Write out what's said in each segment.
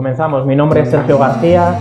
Comenzamos. Mi nombre es Sergio García,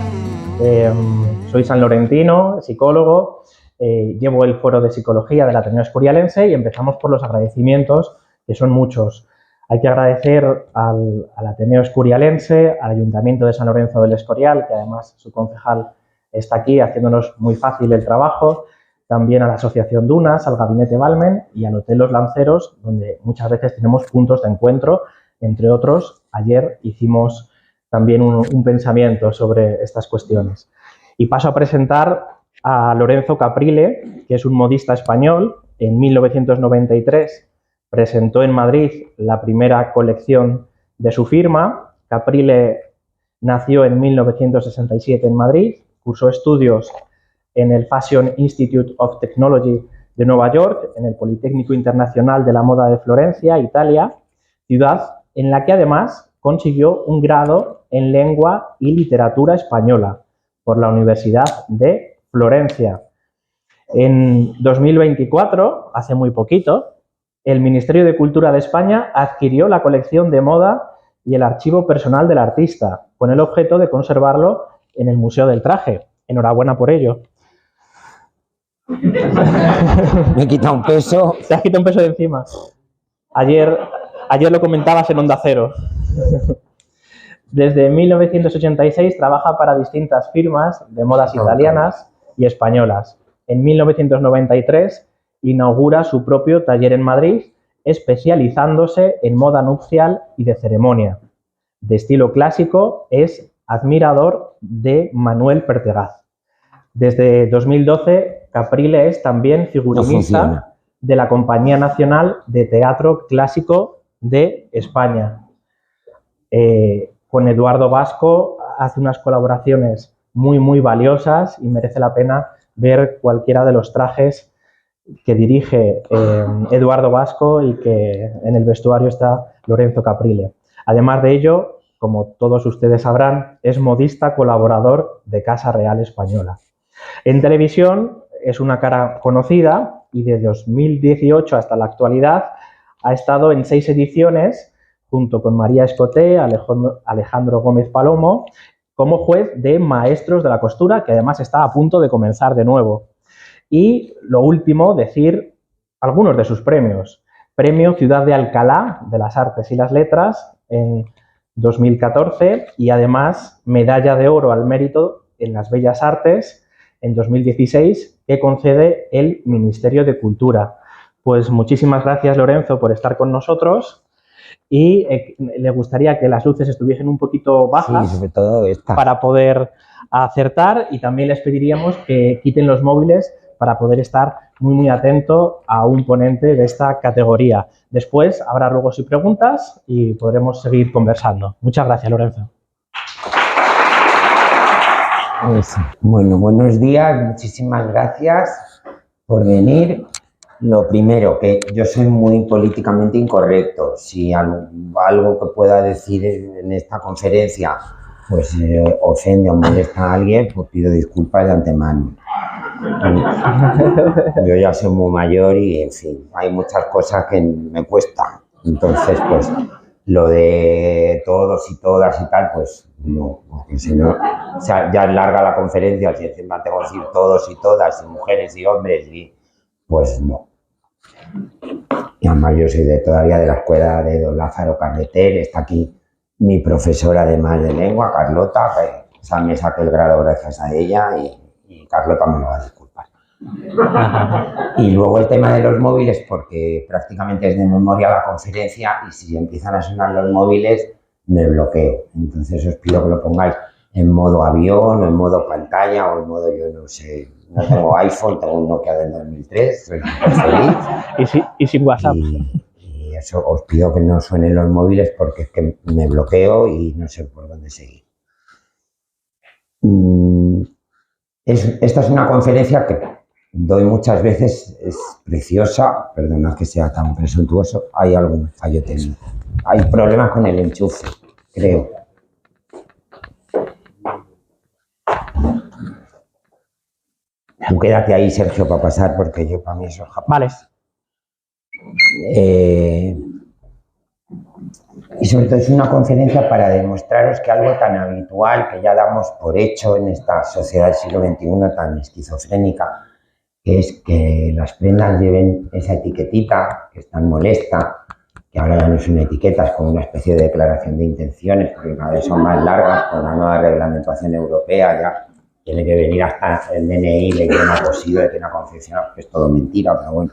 soy sanlorentino, psicólogo, llevo el foro de psicología del Ateneo Escurialense y empezamos por los agradecimientos, que son muchos. Hay que agradecer al Ateneo Escurialense, al Ayuntamiento de San Lorenzo del Escorial, que además su concejal está aquí haciéndonos muy fácil el trabajo, también a la Asociación Dunas, al Gabinete Balmen y al Hotel Los Lanceros, donde muchas veces tenemos puntos de encuentro. Entre otros, ayer hicimos también un pensamiento sobre estas cuestiones. Y paso a presentar a Lorenzo Caprile, que es un modista español. En 1993 presentó en Madrid la primera colección de su firma. Caprile nació en 1967 en Madrid, cursó estudios en el Fashion Institute of Technology de Nueva York, en el Politécnico Internacional de la Moda de Florencia, Italia, ciudad en la que además consiguió un grado en Lengua y Literatura Española por la Universidad de Florencia. En 2024, hace muy poquito, el Ministerio de Cultura de España adquirió la colección de moda y el archivo personal del artista, con el objeto de conservarlo en el Museo del Traje. Enhorabuena por ello. Me he quitado un peso. Te has quitado un peso de encima. Ayer lo comentabas en Onda Cero. Desde 1986 trabaja para distintas firmas de modas italianas y españolas. En 1993 inaugura su propio taller en Madrid, especializándose en moda nupcial y de ceremonia. De estilo clásico, es admirador de Manuel Pertegaz. Desde 2012, Caprile es también figurinista de la Compañía Nacional de Teatro Clásico de España. Con Eduardo Vasco hace unas colaboraciones muy valiosas y merece la pena ver cualquiera de los trajes que dirige Eduardo Vasco y que en el vestuario está Lorenzo Caprile. Además de ello, como todos ustedes sabrán, es modista colaborador de Casa Real Española. En televisión es una cara conocida y de 2018 hasta la actualidad ha estado en 6 ediciones junto con María Escoté, Alejandro Gómez Palomo, como juez de Maestros de la Costura, que además está a punto de comenzar de nuevo. Y lo último, decir algunos de sus premios. Premio Ciudad de Alcalá de las Artes y las Letras en 2014 y además Medalla de Oro al Mérito en las Bellas Artes en 2016 que concede el Ministerio de Cultura. Pues muchísimas gracias, Lorenzo, por estar con nosotros. Y le gustaría que las luces estuviesen un poquito bajas, sí, sobre todo esta, para poder acertar, y también les pediríamos que quiten los móviles para poder estar muy atento a un ponente de esta categoría. Después habrá ruegos y preguntas y podremos seguir conversando. Muchas gracias, Lorenzo. Bueno, buenos días, muchísimas gracias por venir. Lo primero, que yo soy muy políticamente incorrecto. Si algo que pueda decir en esta conferencia pues ofende o molesta a alguien, pues pido disculpas de antemano. Yo ya soy muy mayor y, en fin, hay muchas cosas que me cuestan. Entonces, pues, lo de todos y todas y tal, pues, no. Porque si no, o sea, ya es larga la conferencia, si encima tengo que decir todos y todas, y mujeres y hombres, y pues no. Y además yo soy todavía de la escuela de don Lázaro Carreter, está aquí mi profesora además de lengua, Carlota, que o sea, me saqué el grado gracias a ella y Carlota me lo va a disculpar. Y luego el tema de los móviles, porque prácticamente es de memoria la conferencia y si empiezan a sonar los móviles me bloqueo. Entonces os pido que lo pongáis en modo avión o en modo pantalla o en modo, yo no sé, no tengo iPhone, tengo un Nokia del 2003, soy feliz. Y sin WhatsApp. Y eso os pido que no suenen los móviles porque es que me bloqueo y no sé por dónde seguir. Esta es una conferencia que doy muchas veces, es preciosa, perdona que sea tan presuntuoso, hay algún fallo técnico. Hay problemas con el enchufe, creo. Tú quédate ahí, Sergio, para pasar, porque yo para mí eso es Vale. Y sobre todo es una conferencia para demostraros que algo tan habitual que ya damos por hecho en esta sociedad del siglo XXI tan esquizofrénica, que es que las prendas lleven esa etiquetita que es tan molesta, que ahora ya no es una etiqueta, es como una especie de declaración de intenciones, porque cada vez son más largas con la nueva reglamentación europea, ya tiene que venir hasta el DNI de que no es posible, que no confecciona, que es todo mentira, pero bueno.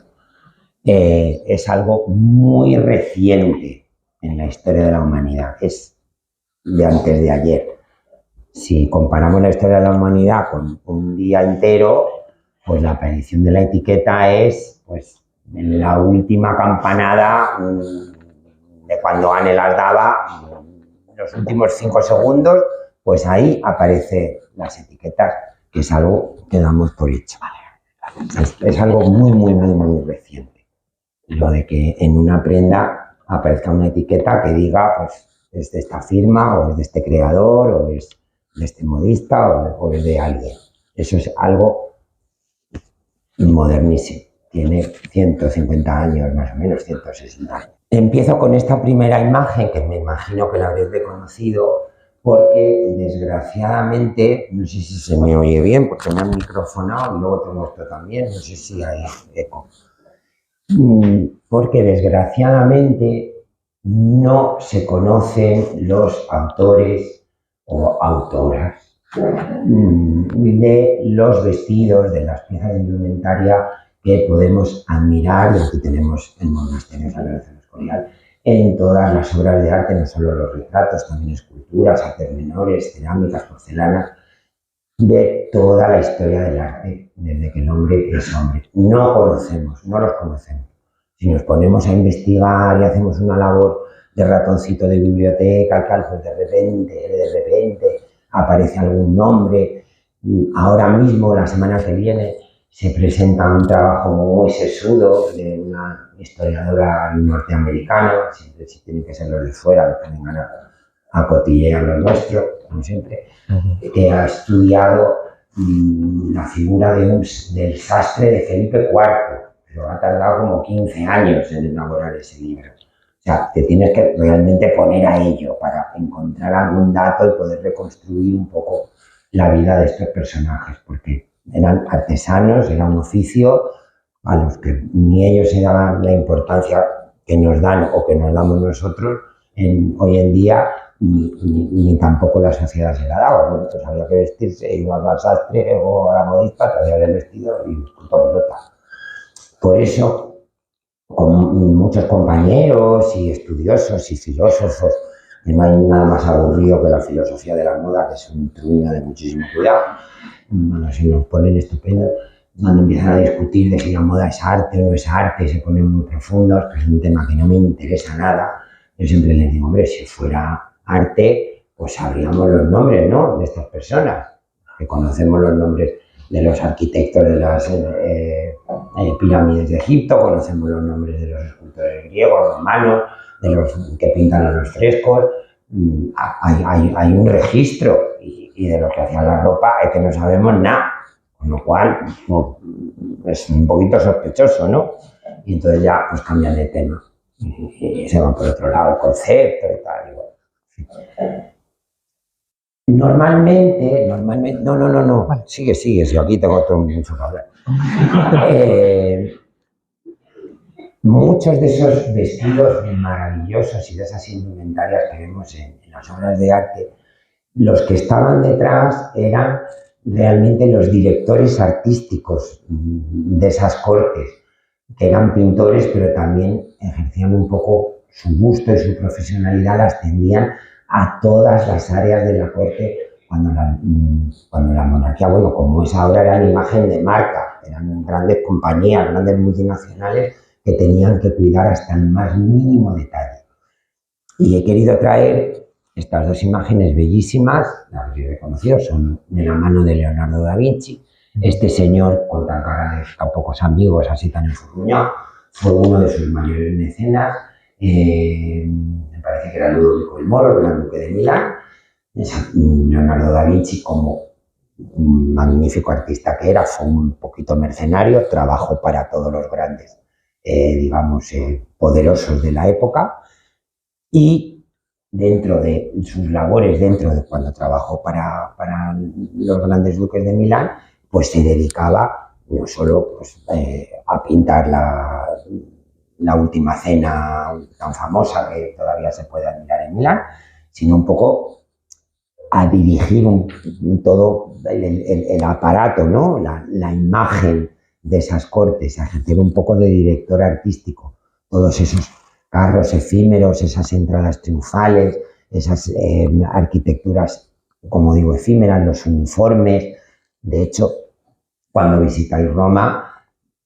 Es algo muy reciente en la historia de la humanidad, es de antes de ayer. Si comparamos la historia de la humanidad con un día entero, pues la aparición de la etiqueta es pues en la última campanada de cuando Anne las daba, los últimos 5 segundos, pues ahí aparecen las etiquetas, que es algo que damos por hecho. Es algo muy reciente. Lo de que en una prenda aparezca una etiqueta que diga, pues, es de esta firma, o es de este creador, o es de este modista, o es de alguien. Eso es algo modernísimo. Tiene 150 años, más o menos, 160 años. Empiezo con esta primera imagen, que me imagino que la habréis reconocido, porque desgraciadamente, no sé si se me oye bien, porque me han microfonado y luego tengo esto también, no sé si hay eco. Porque desgraciadamente no se conocen los autores o autoras de los vestidos, de las piezas de indumentaria que podemos admirar, y aquí tenemos el monasterio San Lorenzo del Escorial, en todas las obras de arte, no solo los retratos, también esculturas, artes menores, cerámicas, porcelanas, de toda la historia del arte, desde que el hombre es hombre. No conocemos, no los conocemos. Si nos ponemos a investigar y hacemos una labor de ratoncito de biblioteca, tal, pues de repente aparece algún nombre. Ahora mismo, la semana que viene, se presenta un trabajo muy sesudo de una historiadora norteamericana, siempre si tienen que ser los de fuera, los que vengan a cotillear los nuestros, como siempre, que ha estudiado la figura del sastre de Felipe IV, pero ha tardado como 15 años en elaborar ese libro. O sea, te tienes que realmente poner a ello para encontrar algún dato y poder reconstruir un poco la vida de estos personajes, porque eran artesanos, era un oficio a los que ni ellos se daban la importancia que nos dan o que nos damos nosotros hoy en día, ni tampoco la sociedad se la daba. Bueno, pues había que vestirse, ibas al sastre o a la modista, te había el vestido y punto pelota. Por eso, con muchos compañeros y estudiosos y filósofos, no hay nada más aburrido que la filosofía de la moda, que es un truño de muchísimo cuidado. Bueno, se nos ponen estupendos cuando empiezan a discutir de si la moda es arte o no es arte, se ponen muy profundos, que es un tema que no me interesa nada. Yo siempre les digo, hombre, si fuera arte, pues sabríamos los nombres, ¿no?, de estas personas, que conocemos los nombres de los arquitectos de las pirámides de Egipto, conocemos los nombres de los escultores griegos, romanos, de los que pintan los frescos. Hay un registro, y de lo que hacía la ropa es que no sabemos nada, con lo cual es un poquito sospechoso, ¿no? Y entonces ya pues cambian de tema y se van por otro lado, el concepto y tal. Normalmente, no, sigue, si aquí tengo mucho que hablar. Muchos de esos vestidos maravillosos y de esas indumentarias que vemos en las obras de arte, los que estaban detrás eran realmente los directores artísticos de esas cortes, que eran pintores, pero también ejercían un poco su gusto y su profesionalidad, la extendían a todas las áreas de la corte, cuando la monarquía, bueno, como es ahora, era la imagen de marca, eran grandes compañías, grandes multinacionales que tenían que cuidar hasta el más mínimo detalle. Y he querido traer estas dos imágenes bellísimas, las habéis reconocido, son de la mano de Leonardo da Vinci. Este señor, con tan cara de tan pocos amigos, así tan enfurruñado, fue uno de sus mayores mecenas. Me parece que era Ludovico el Moro, el gran duque de Milán. Leonardo da Vinci, como un magnífico artista que era, fue un poquito mercenario, trabajó para todos los grandes, poderosos de la época. Y dentro de sus labores, dentro de cuando trabajó para los grandes duques de Milán, pues se dedicaba no solo pues, a pintar la última cena tan famosa que todavía se puede admirar en Milán, sino un poco a dirigir todo el aparato, ¿no? La imagen de esas cortes, a ejercer un poco de director artístico, todos esos carros efímeros, esas entradas triunfales, esas arquitecturas, como digo, efímeras, los uniformes. De hecho, cuando visitáis Roma,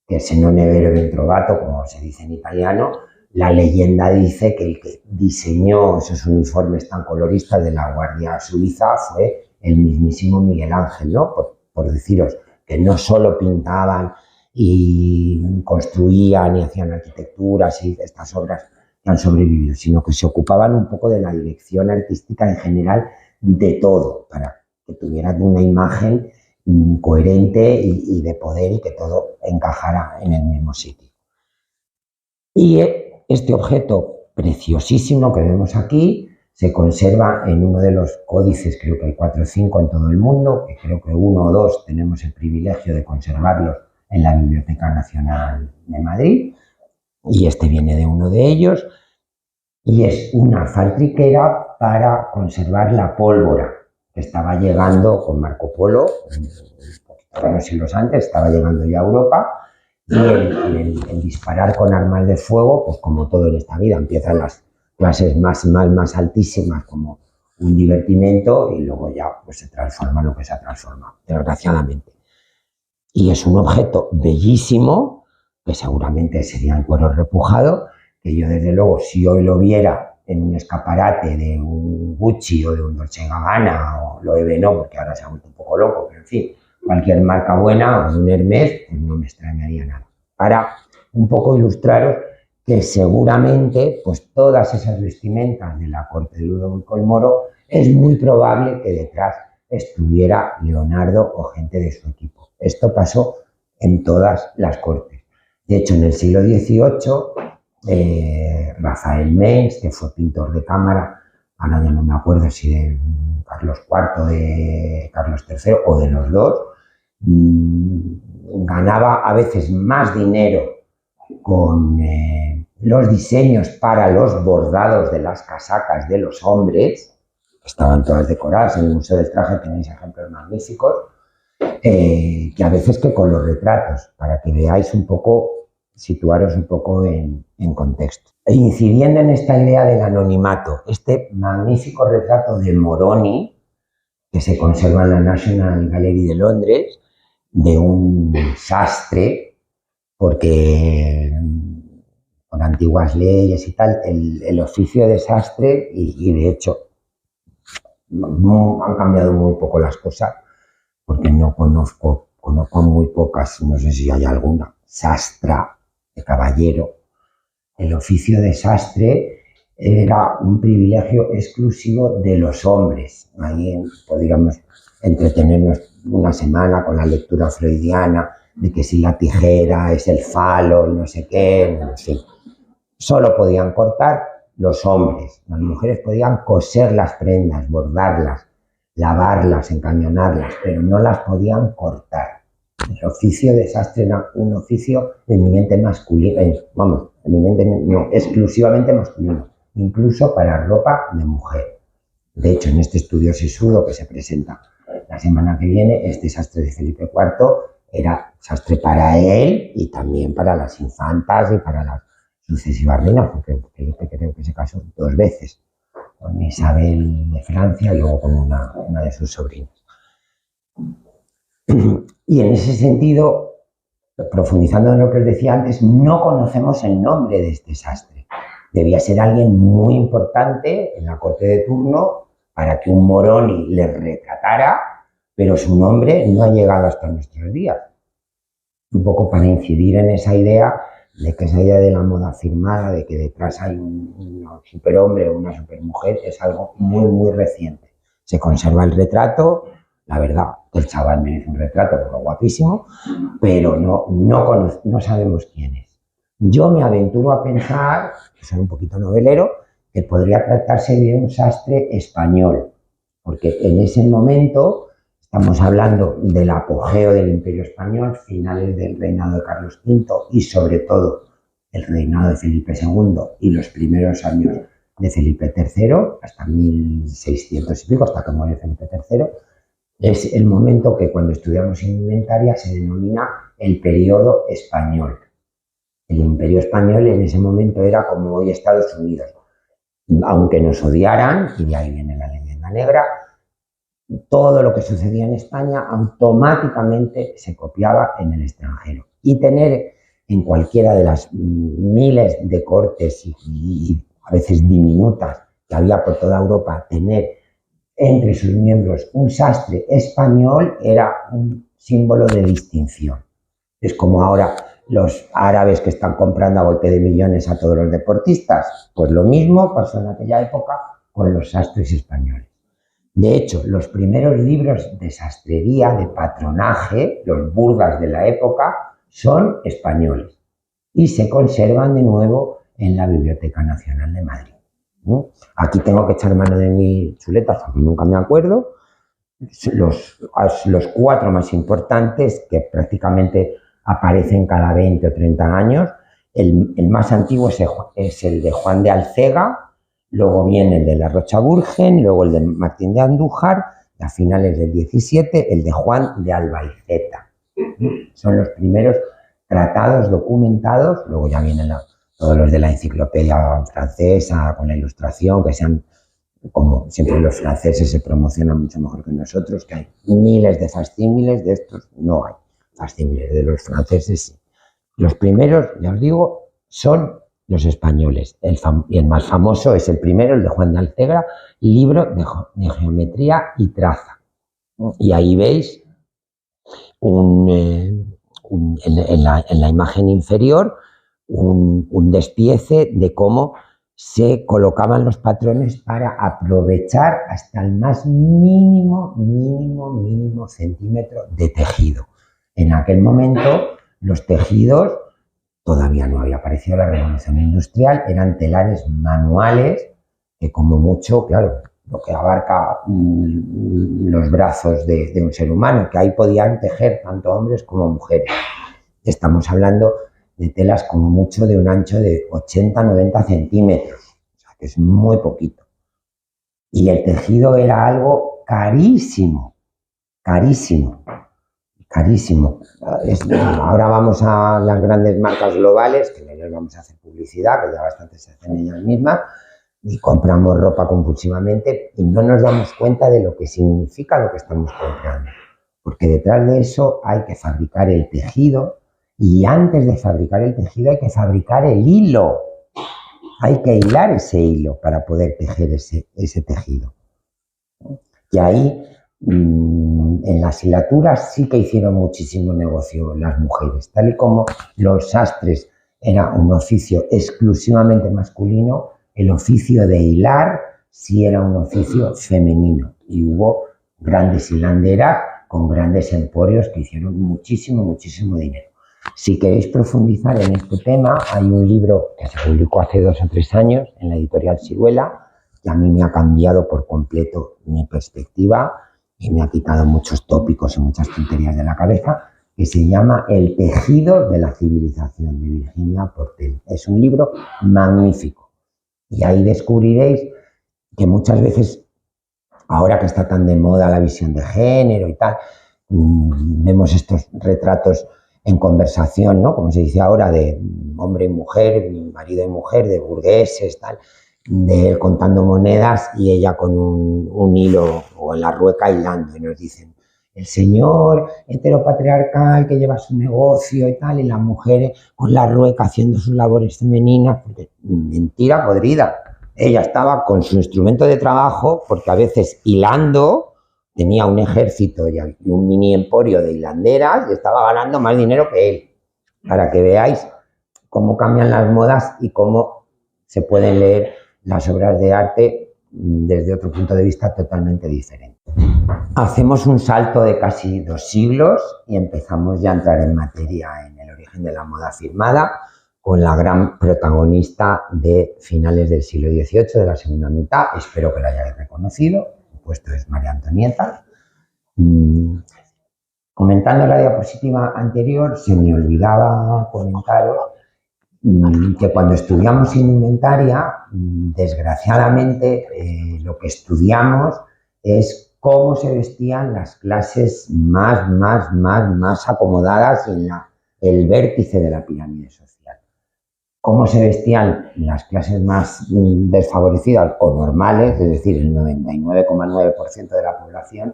que se non è vero ben trovato, como se dice en italiano, la leyenda dice que el que diseñó esos uniformes tan coloristas de la Guardia Suiza fue el mismísimo Miguel Ángel, ¿no? Por deciros que no solo pintaban y construían y hacían arquitecturas y estas obras que han sobrevivido, sino que se ocupaban un poco de la dirección artística en general de todo, para que tuvieran una imagen coherente y de poder y que todo encajara en el mismo sitio. Y este objeto preciosísimo que vemos aquí se conserva en uno de los códices, creo que hay 4 o 5 en todo el mundo, que creo que 1 o 2 tenemos el privilegio de conservarlos en la Biblioteca Nacional de Madrid, y este viene de uno de ellos, y es una faltriquera para conservar la pólvora que estaba llegando con Marco Polo, unos siglos antes, estaba llegando ya a Europa, y el disparar con armas de fuego, pues como todo en esta vida, empiezan las clases más altísimas como un divertimento y luego ya pues se transforma lo que se ha transformado, desgraciadamente. Y es un objeto bellísimo, que seguramente sería en cuero repujado, que yo desde luego si hoy lo viera en un escaparate de un Gucci o de un Dolce & Gabbana o Loewe no, porque ahora se ha vuelto un poco loco, pero en fin, cualquier marca buena o un Hermès, pues no me extrañaría nada. Para un poco ilustraros que seguramente pues todas esas vestimentas de la corte de Ludovico el Moro es muy probable que detrás estuviera Leonardo o gente de su equipo. Esto pasó en todas las cortes. De hecho, en el siglo XVIII, Rafael Mengs, que fue pintor de cámara, ahora ya no me acuerdo si de Carlos IV, de Carlos III o de los dos, ganaba a veces más dinero con los diseños para los bordados de las casacas de los hombres, que estaban todas decoradas. En el Museo del Traje tenéis ejemplos magníficos, que a veces que con los retratos, para que veáis un poco, situaros un poco en contexto. E incidiendo en esta idea del anonimato, este magnífico retrato de Moroni, que se conserva en la National Gallery de Londres, de un sastre, porque con antiguas leyes y tal, el oficio de sastre, y de hecho no han cambiado muy poco las cosas, porque no conozco muy pocas, no sé si hay alguna, sastra de caballero. El oficio de sastre era un privilegio exclusivo de los hombres. Ahí podríamos entretenernos una semana con la lectura freudiana de que si la tijera es el falo y no sé qué, en fin. Solo podían cortar los hombres. Las mujeres podían coser las prendas, bordarlas, lavarlas, encañonarlas, pero no las podían cortar. El oficio de sastre era un oficio eminentemente masculino, no, exclusivamente masculino, incluso para ropa de mujer. De hecho, en este estudio sesudo que se presenta la semana que viene, este sastre de Felipe IV era sastre para él y también para las infantas y para las sucesivas reinas, porque Felipe creo que se casó 2 veces, con Isabel de Francia y luego con una de sus sobrinas. Y en ese sentido, profundizando en lo que os decía antes, no conocemos el nombre de este sastre. Debía ser alguien muy importante en la corte de turno para que un Moroni le retratara, pero su nombre no ha llegado hasta nuestros días. Un poco para incidir en esa idea de que esa idea de la moda firmada, de que detrás hay un superhombre o una supermujer, es algo muy reciente. Se conserva el retrato, la verdad, el chaval merece un retrato porque es guapísimo, pero no sabemos quién es. Yo me aventuro a pensar, que soy un poquito novelero, que podría tratarse de un sastre español, porque en ese momento estamos hablando del apogeo del Imperio Español, finales del reinado de Carlos V y sobre todo el reinado de Felipe II y los primeros años de Felipe III, hasta 1600 y pico, hasta que muere Felipe III, es el momento que cuando estudiamos indumentaria se denomina el periodo español. El Imperio Español en ese momento era como hoy Estados Unidos. Aunque nos odiaran, y de ahí viene la leyenda negra, todo lo que sucedía en España automáticamente se copiaba en el extranjero. Y tener en cualquiera de las miles de cortes y a veces diminutas que había por toda Europa, tener entre sus miembros un sastre español era un símbolo de distinción. Es como ahora los árabes que están comprando a golpe de millones a todos los deportistas. Pues lo mismo pasó en aquella época con los sastres españoles. De hecho, los primeros libros de sastrería, de patronaje, los burdas de la época, son españoles y se conservan de nuevo en la Biblioteca Nacional de Madrid. Aquí tengo que echar mano de mis chuletas porque nunca me acuerdo. Los 4 más importantes que prácticamente aparecen cada 20 o 30 años. El más antiguo es el de Juan de Alcega, luego viene el de la Rocha-Virgen, luego el de Martín de Andújar, y a finales del 17 el de Juan de Albaiceta. Son los primeros tratados documentados, luego ya vienen todos los de la enciclopedia francesa con la ilustración, que sean, como siempre los franceses se promocionan mucho mejor que nosotros, que hay miles de facsímiles, de estos no hay facsímiles, de los franceses sí. Los primeros, ya os digo, son los españoles. Y el más famoso es el primero, el de Juan de Alcega, libro de geometría y traza. Y ahí veis en la imagen inferior un despiece de cómo se colocaban los patrones para aprovechar hasta el más mínimo centímetro de tejido. En aquel momento los tejidos, todavía no había aparecido la revolución industrial, eran telares manuales que como mucho, claro, lo que abarca los brazos de un ser humano, que ahí podían tejer tanto hombres como mujeres. Estamos hablando de telas como mucho de un ancho de 80-90 centímetros, o sea que es muy poquito. Y el tejido era algo carísimo, carísimo. Carísimo. Ahora vamos a las grandes marcas globales, que no les vamos a hacer publicidad, que ya bastante se hacen ellas mismas, y compramos ropa compulsivamente y no nos damos cuenta de lo que significa lo que estamos comprando. Porque detrás de eso hay que fabricar el tejido y antes de fabricar el tejido hay que fabricar el hilo. Hay que hilar ese hilo para poder tejer ese tejido. Y ahí en las hilaturas sí que hicieron muchísimo negocio las mujeres, tal y como los sastres era un oficio exclusivamente masculino, el oficio de hilar sí era un oficio femenino y hubo grandes hilanderas con grandes emporios que hicieron muchísimo dinero. Si queréis profundizar en este tema, hay un libro que se publicó hace 2 o 3 años en la editorial Siruela, que a mí me ha cambiado por completo mi perspectiva y me ha quitado muchos tópicos y muchas tonterías de la cabeza, que se llama El tejido de la civilización, de Virginia Portel. Es un libro magnífico y ahí descubriréis que muchas veces, ahora que está tan de moda la visión de género y tal, vemos estos retratos en conversación, ¿no? Como se dice ahora, de hombre y mujer, marido y mujer, de burgueses, tal, de él contando monedas y ella con un hilo o en la rueca hilando, y nos dicen el señor heteropatriarcal que lleva su negocio y tal, y las mujeres con la rueca haciendo sus labores femeninas, porque mentira podrida. Ella estaba con su instrumento de trabajo, porque a veces hilando tenía un ejército y un mini emporio de hilanderas y estaba ganando más dinero que él, para que veáis cómo cambian las modas y cómo se pueden leer las obras de arte desde otro punto de vista totalmente diferente. Hacemos un salto de casi 2 siglos y empezamos ya a entrar en materia en el origen de la moda firmada con la gran protagonista de finales del siglo XVIII, de la segunda mitad. Espero que la hayáis reconocido. Puesto es María Antonieta. Comentando la diapositiva anterior, se me olvidaba comentaros que cuando estudiamos indumentaria, desgraciadamente, lo que estudiamos es cómo se vestían las clases más acomodadas en el vértice de la pirámide social. Cómo se vestían las clases más desfavorecidas o normales, es decir, el 99,9% de la población.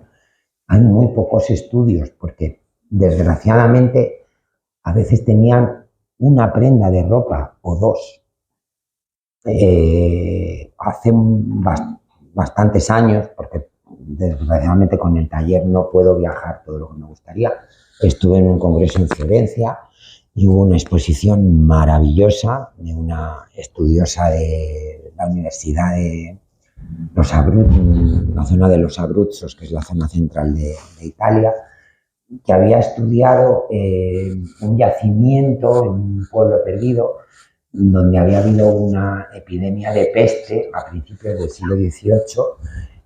Hay muy pocos estudios porque, desgraciadamente, a veces tenían una prenda de ropa o dos. Hace bastantes años, porque desgraciadamente con el taller no puedo viajar todo lo que me gustaría, estuve en un congreso en Florencia y hubo una exposición maravillosa de una estudiosa de la Universidad de los Abruzos, la zona de los Abruzos, que es la zona central de Italia, que había estudiado un yacimiento en un pueblo perdido donde había habido una epidemia de peste a principios del siglo XVIII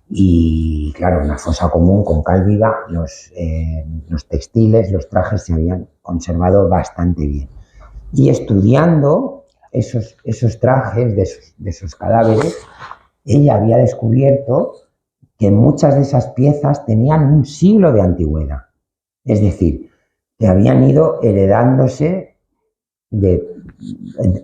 y, claro, una fosa común con cal viva, los textiles, los trajes se habían conservado bastante bien. Y estudiando esos trajes de esos cadáveres, ella había descubierto que muchas de esas piezas tenían un siglo de antigüedad. Es decir, que habían ido heredándose de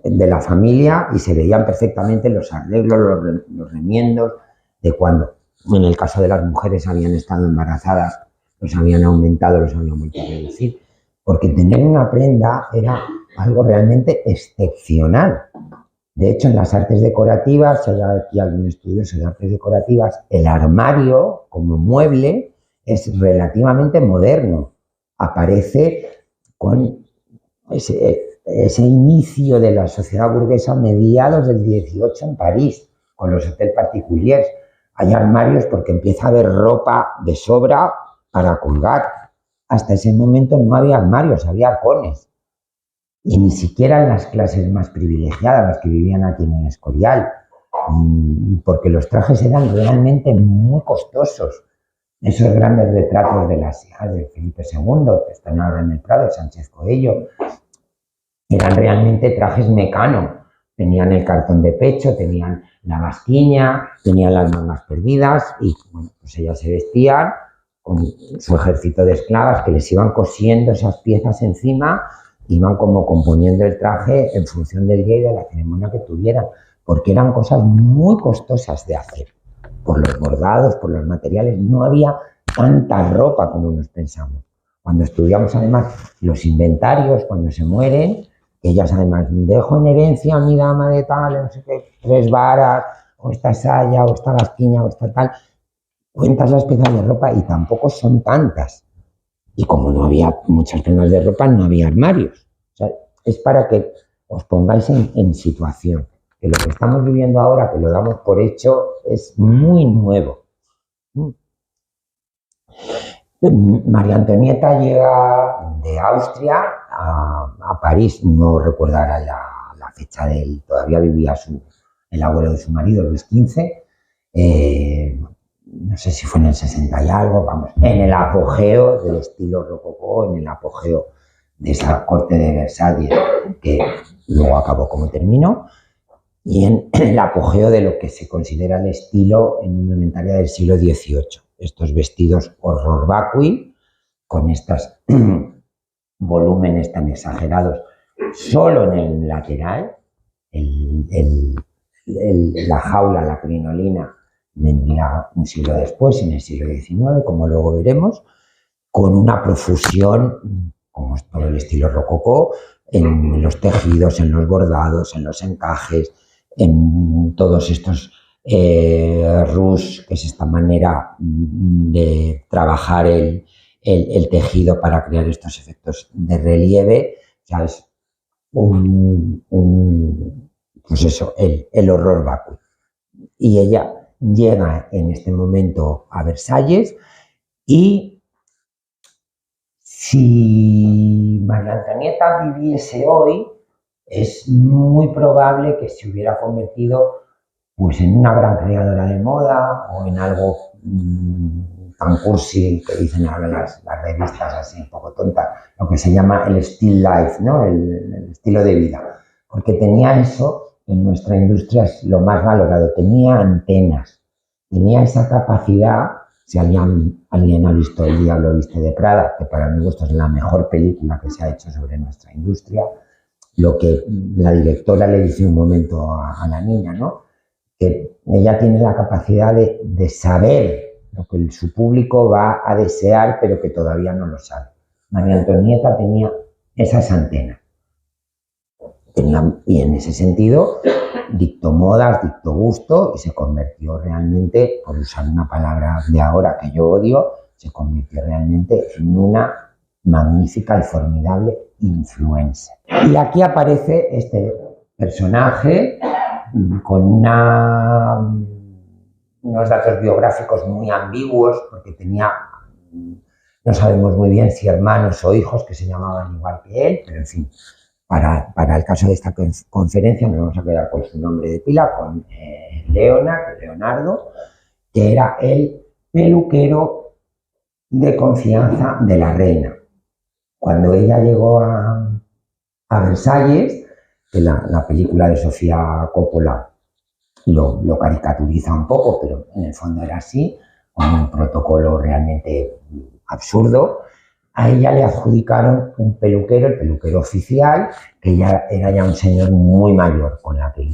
la familia y se veían perfectamente los arreglos, los remiendos, de cuando, en el caso de las mujeres, habían estado embarazadas, los habían aumentado, los habían vuelto a reducir, porque tener una prenda era algo realmente excepcional. De hecho, en las artes decorativas, si hay aquí algún estudioso de artes decorativas, el armario como mueble es relativamente moderno. Aparece con ese inicio de la sociedad burguesa a mediados del 18 en París, con los hôtels particuliers. Hay armarios porque empieza a haber ropa de sobra para colgar. Hasta ese momento no había armarios, había arcones. Y ni siquiera en las clases más privilegiadas, las que vivían aquí en el Escorial, porque los trajes eran realmente muy costosos. Esos grandes retratos de las hijas de Felipe II, que están ahora en el Prado, Sánchez Coello, eran realmente trajes mecano. Tenían el cartón de pecho, tenían la basquiña, tenían las mangas perdidas y, bueno, pues ellas se vestían con su ejército de esclavas que les iban cosiendo esas piezas encima, iban como componiendo el traje en función del día y de la ceremonia que tuvieran, porque eran cosas muy costosas de hacer. Por los bordados, por los materiales, no había tanta ropa como nos pensamos. Cuando estudiamos además los inventarios, cuando se mueren, ellas además, dejo en herencia a mi dama de tal, no sé qué, 3 varas, o esta saya, o esta basquiña, o esta tal, cuentas las piezas de ropa y tampoco son tantas. Y como no había muchas prendas de ropa, no había armarios. O sea, es para que os pongáis en situación. Que lo que estamos viviendo ahora, que lo damos por hecho, es muy nuevo. María Antonieta llega de Austria a París, no recuerdo ahora la fecha de él, todavía vivía el abuelo de su marido, Luis XV, no sé si fue en el 60 y algo, vamos, en el apogeo del estilo rococó, en el apogeo de esa corte de Versalles, que luego acabó como terminó, y en el apogeo de lo que se considera el estilo en indumentaria del siglo XVIII. Estos vestidos horror vacui, con estos volúmenes tan exagerados, solo en el lateral, la jaula, la crinolina, vendría un siglo después, en el siglo XIX, como luego veremos, con una profusión, como es todo el estilo rococó, en los tejidos, en los bordados, en los encajes, en todos estos rush, que es esta manera de trabajar el tejido para crear estos efectos de relieve. O sea, es pues eso, el horror vacui. Y ella llega en este momento a Versalles y si María Antonieta viviese hoy, es muy probable que se hubiera convertido pues en una gran creadora de moda o en algo tan cursi que dicen ahora las revistas así un poco tontas, lo que se llama el still life, ¿no? El estilo de vida, porque tenía eso, en nuestra industria es lo más valorado, tenía antenas, tenía esa capacidad. Si alguien ha visto El Diablo Viste de Prada, que para mi gusto es la mejor película que se ha hecho sobre nuestra industria, lo que la directora le dice un momento a la niña, ¿no? Que ella tiene la capacidad de saber lo que su público va a desear, pero que todavía no lo sabe. María Antonieta tenía esas antenas. Y en ese sentido dictó modas, dictó gusto y se convirtió realmente, por usar una palabra de ahora que yo odio, se convirtió realmente en una magnífica y formidable influencer. Y aquí aparece este personaje con unos datos biográficos muy ambiguos, porque no sabemos muy bien si hermanos o hijos que se llamaban igual que él, pero en fin, para el caso de esta conferencia nos vamos a quedar con su nombre de pila, con Leonardo, que era el peluquero de confianza de la reina. Cuando ella llegó a Versalles, que la película de Sofía Coppola lo caricaturiza un poco, pero en el fondo era así, con un protocolo realmente absurdo, a ella le adjudicaron un peluquero, el peluquero oficial, que ya era ya un señor muy mayor, con la que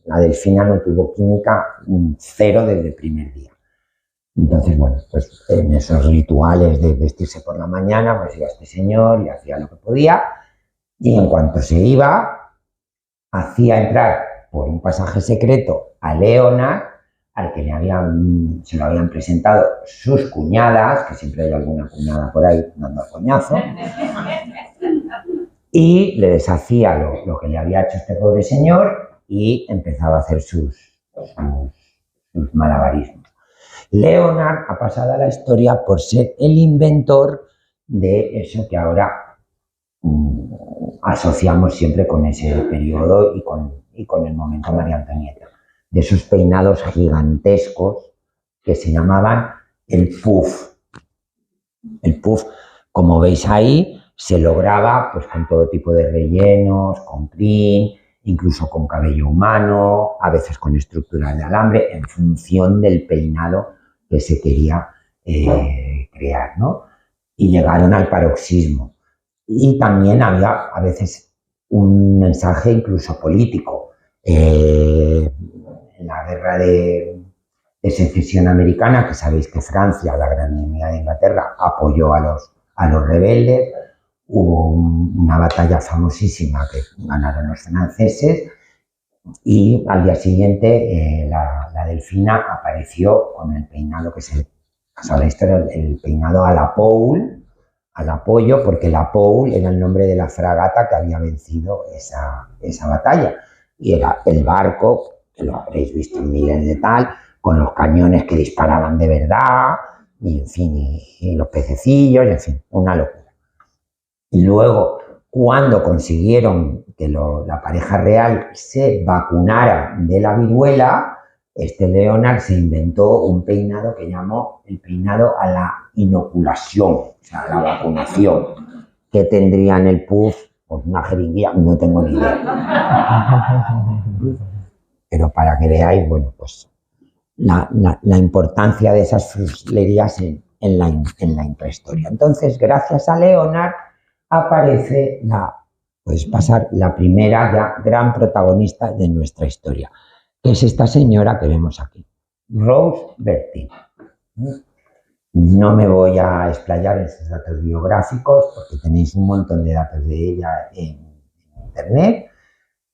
la Delfina no tuvo química cero desde el primer día. Entonces, bueno, pues en esos rituales de vestirse por la mañana, pues iba este señor y hacía lo que podía, y en cuanto se iba, hacía entrar por un pasaje secreto a Leonard, al que se lo habían presentado sus cuñadas, que siempre hay alguna cuñada por ahí dando coñazo, y le deshacía lo que le había hecho este pobre señor y empezaba a hacer sus malabarismos. Leonard ha pasado a la historia por ser el inventor de eso que ahora asociamos siempre con ese periodo y con el momento María Antonieta, de esos peinados gigantescos que se llamaban el puff. El puff, como veis ahí, se lograba pues, con todo tipo de rellenos, con crin, incluso con cabello humano, a veces con estructuras de alambre, en función del peinado que se quería crear, ¿no? Y llegaron al paroxismo. Y también había a veces un mensaje incluso político. En la guerra de secesión americana, que sabéis que Francia, la gran enemiga de Inglaterra, apoyó a los rebeldes, hubo una batalla famosísima que ganaron los franceses y al día siguiente la Delfina apareció con el peinado que se pasó a la historia, el peinado a la Paul, al apoyo, porque la Paul era el nombre de la fragata que había vencido esa batalla. Y era el barco, que lo habréis visto en miles de tal, con los cañones que disparaban de verdad, y en fin, y los pececillos, y en fin, una locura. Y luego, cuando consiguieron que la pareja real se vacunara de la viruela, Leonard se inventó un peinado que llamó el peinado a la inoculación, o sea, a la vacunación. ¿Qué tendría en el puff? Pues una jeringuilla, no tengo ni idea. Pero para que veáis, bueno, pues la importancia de esas fruslerías en la intrahistoria. Entonces, gracias a Leonard, aparece la primera ya gran protagonista de nuestra historia, que es esta señora que vemos aquí, Rose Bertin. No me voy a explayar en sus datos biográficos porque tenéis un montón de datos de ella en internet.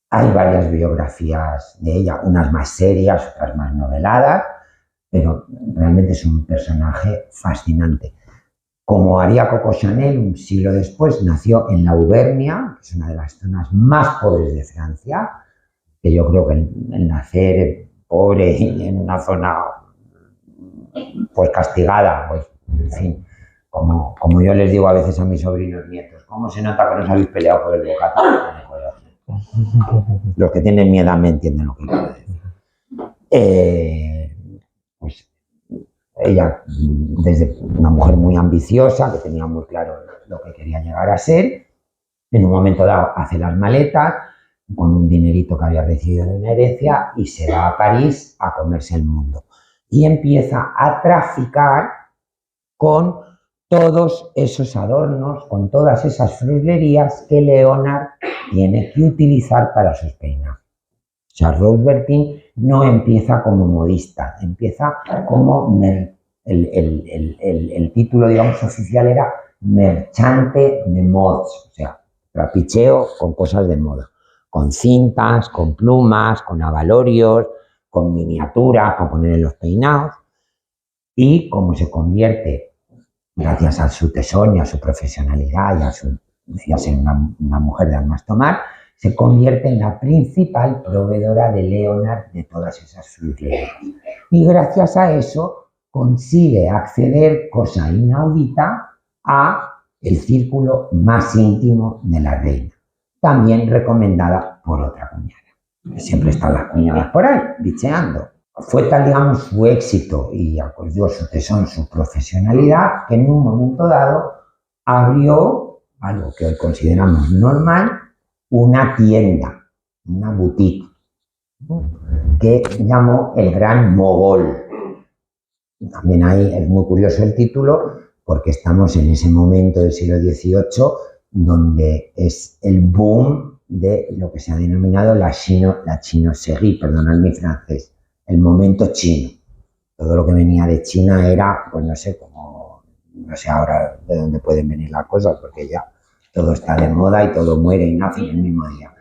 Hay varias biografías de ella, unas más serias, otras más noveladas, pero realmente es un personaje fascinante. Como haría Coco Chanel un siglo después, nació en la Auvernia, que es una de las zonas más pobres de Francia, que yo creo que el nacer pobre y en una zona pues castigada, pues en fin, como yo les digo a veces a mis sobrinos nietos, ¿cómo se nota que no os habéis peleado por el bocata? Los que tienen mi edad me entienden lo que quiero decir. Pues ella, desde una mujer muy ambiciosa, que tenía muy claro lo que quería llegar a ser, en un momento dado hace las maletas con un dinerito que había recibido de una herencia y se va a París a comerse el mundo. Y empieza a traficar con todos esos adornos, con todas esas frulerías que Leonard tiene que utilizar para sus peinados. O sea, Rose Bertin no empieza como modista, empieza como el título, digamos, oficial era merchante de mods, o sea, trapicheo con cosas de moda, con cintas, con plumas, con abalorios, con miniaturas para poner en los peinados. Y como se convierte, gracias a su tesón y a su profesionalidad y a ser una mujer de armas tomar, se convierte en la principal proveedora de Leonard de todas esas fruterías. Y gracias a eso consigue acceder, cosa inaudita, a el círculo más íntimo de la reina, también recomendada por otra cuñada. Siempre están las cuñadas por ahí, bicheando. Fue tal, digamos, su éxito y acordó su tesón, su profesionalidad, que en un momento dado abrió algo que hoy consideramos normal, una tienda, una boutique, que llamó el Gran Mogol. También ahí es muy curioso el título, porque estamos en ese momento del siglo XVIII, donde es el boom de lo que se ha denominado la chinoiserie, perdonad mi francés, el momento chino. Todo lo que venía de China era, pues no sé, como, no sé ahora de dónde pueden venir las cosas, porque ya todo está de moda y todo muere y nace en el mismo día.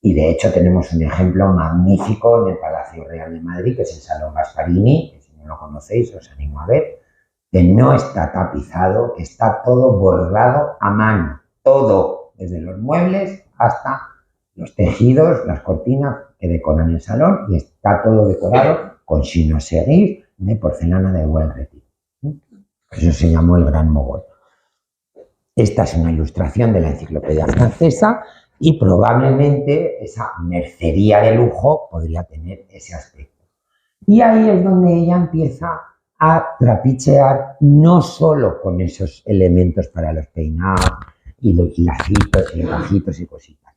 Y de hecho tenemos un ejemplo magnífico en el Palacio Real de Madrid, que es el Salón Gasparini, que si no lo conocéis os animo a ver, que no está tapizado, que está todo bordado a mano, todo, desde los muebles hasta los tejidos, las cortinas que decoran el salón, y está todo decorado con chinoiserie de porcelana de buen retiro. Eso se llamó el Gran Mogol. Esta es una ilustración de la enciclopedia francesa y probablemente esa mercería de lujo podría tener ese aspecto. Y ahí es donde ella empieza a trapichear no solo con esos elementos para los peinados y los lacitos y gajitos y cositas,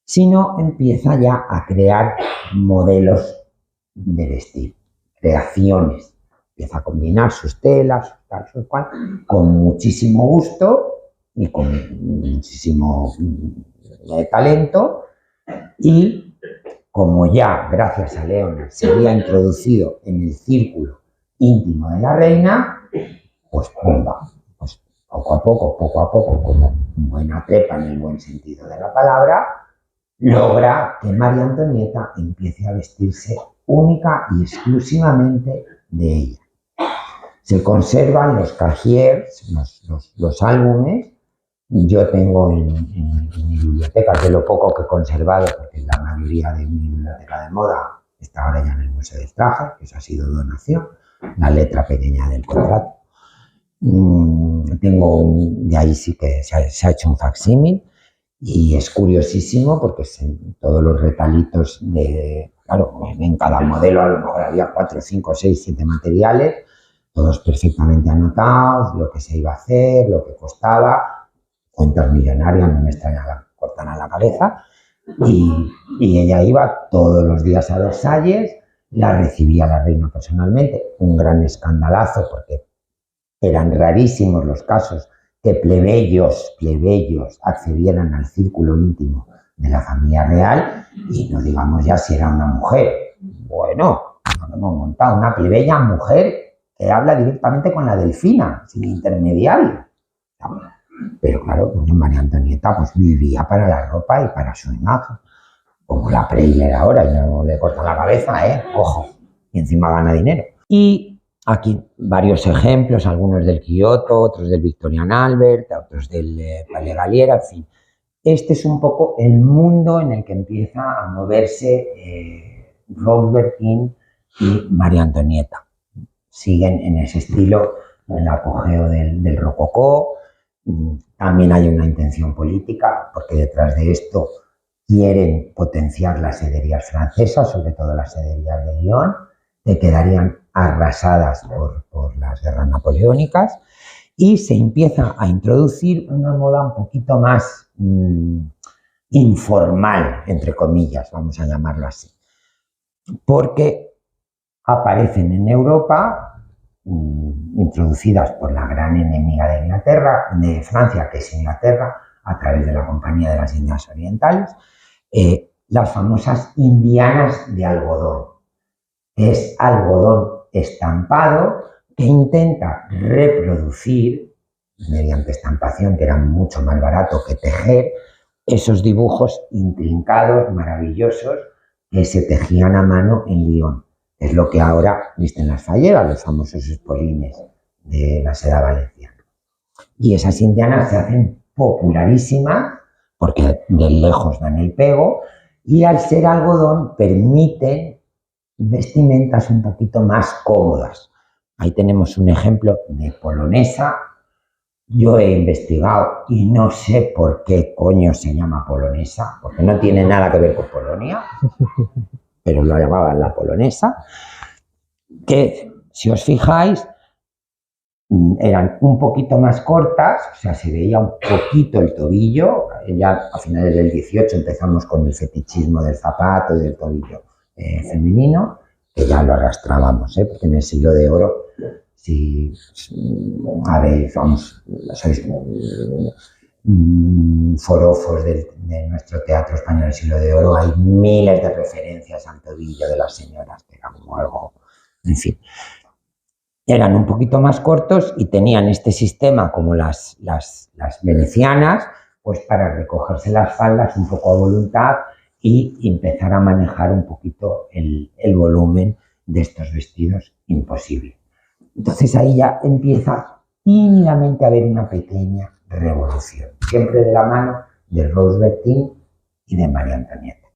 sino empieza ya a crear modelos de vestir, creaciones. Empieza a combinar sus telas, tal, su cual, con muchísimo gusto y con muchísimo talento, y como ya, gracias a Leonard, se había introducido en el círculo íntimo de la reina, pues bomba, pues poco a poco, como buena trepa en el buen sentido de la palabra, logra que María Antonieta empiece a vestirse única y exclusivamente de ella. Se conservan los cahiers, los álbumes. Yo tengo en mi biblioteca, de lo poco que he conservado, porque la mayoría de mi biblioteca de moda está ahora ya en el Museo del Traje, que eso ha sido donación, la letra pequeña del contrato. De ahí sí que se ha hecho un facsímil y es curiosísimo porque todos los retalitos claro, en cada modelo a lo mejor había 4, 5, 6, 7 materiales, todos perfectamente anotados, lo que se iba a hacer, lo que costaba, cuentas millonarias, no me extraña que cortaran la cabeza, y ella iba todos los días a Versalles, la recibía la reina personalmente, un gran escandalazo porque eran rarísimos los casos que plebeyos accedieran al círculo íntimo de la familia real, y no digamos ya si era una mujer. Bueno, nos hemos montado una plebeya mujer que habla directamente con la delfina, sin intermediario. Pero claro, María Antonieta pues vivía para la ropa y para su imagen, como la Preisler ahora, y no le cortan la cabeza, ojo, y encima gana dinero. Y aquí varios ejemplos, algunos del Kyoto, otros del Victorian Albert, otros del Palais Galliera, en fin. Este es un poco el mundo en el que empieza a moverse Rose Bertin y María Antonieta. Siguen en ese estilo, en el apogeo del rococó. También hay una intención política, porque detrás de esto quieren potenciar las sederías francesas, sobre todo las sederías de Lyon, que quedarían arrasadas por las guerras napoleónicas, y se empieza a introducir una moda un poquito más informal, entre comillas, vamos a llamarlo así, porque aparecen en Europa, introducidas por la gran enemiga de Inglaterra, de Francia, que es Inglaterra, a través de la Compañía de las Indias Orientales, las famosas indianas de algodón. Es algodón estampado que intenta reproducir, mediante estampación, que era mucho más barato que tejer, esos dibujos intrincados, maravillosos, que se tejían a mano en Lyon. Es lo que ahora visten las falleras, los famosos espolines de la seda valenciana. Y esas indianas se hacen popularísimas porque de lejos dan el pego, y al ser algodón permiten vestimentas un poquito más cómodas. Ahí tenemos un ejemplo de polonesa. Yo he investigado y no sé por qué coño se llama polonesa, porque no tiene nada que ver con Polonia, pero lo llamaban la polonesa, que si os fijáis eran un poquito más cortas, o sea, se veía un poquito el tobillo. Ya a finales del 18 empezamos con el fetichismo del zapato y del tobillo femenino, que ya lo arrastrábamos, porque en el siglo de oro, si habéis, vamos, sois forofos de nuestro teatro español del siglo de oro, hay miles de referencias al tobillo de las señoras, que era como algo, en fin. Eran un poquito más cortos y tenían este sistema como las venecianas, pues para recogerse las faldas un poco a voluntad y empezar a manejar un poquito el volumen de estos vestidos imposible. Entonces ahí ya empieza tímidamente a haber una pequeña revolución, siempre de la mano de Rose Bertin y de María Antonieta.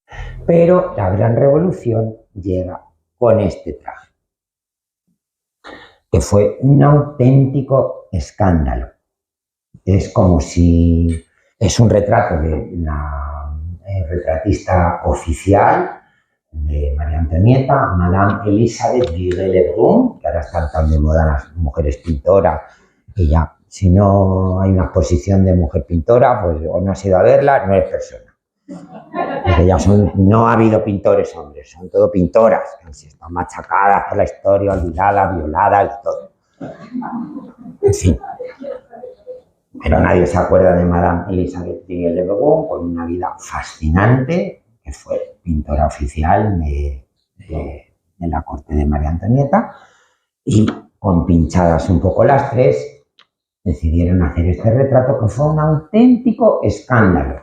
Pero la gran revolución llega con este traje, que fue un auténtico escándalo. Es como si es un retrato de la retratista oficial de María Antonieta, Madame Elisabeth Vigée-Lebrun, que ahora están tan de moda las mujeres pintoras, y ya, si no hay una exposición de mujer pintora, pues o no has ido a verla, no eres persona. Porque ya no ha habido pintores hombres, son todo pintoras, que están machacadas por la historia, olvidadas, violadas y todo. En fin. Pero nadie se acuerda de Madame Elisabeth Vigée-Lebrun, con una vida fascinante, que fue pintora oficial de la corte de María Antonieta, y con pinchadas un poco las tres, decidieron hacer este retrato, que fue un auténtico escándalo,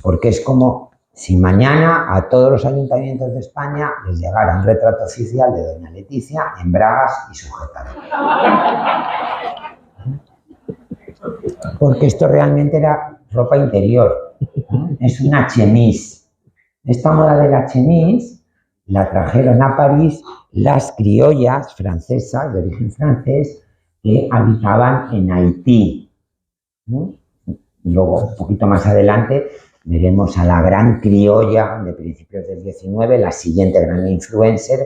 porque es como si mañana a todos los ayuntamientos de España les llegara un retrato oficial de doña Leticia en bragas y sujetador. Porque esto realmente era ropa interior, es una chemise. Esta moda de la chemise la trajeron a París las criollas francesas, de origen francés, que habitaban en Haití. Luego, un poquito más adelante, veremos a la gran criolla de principios del 19, la siguiente gran influencer,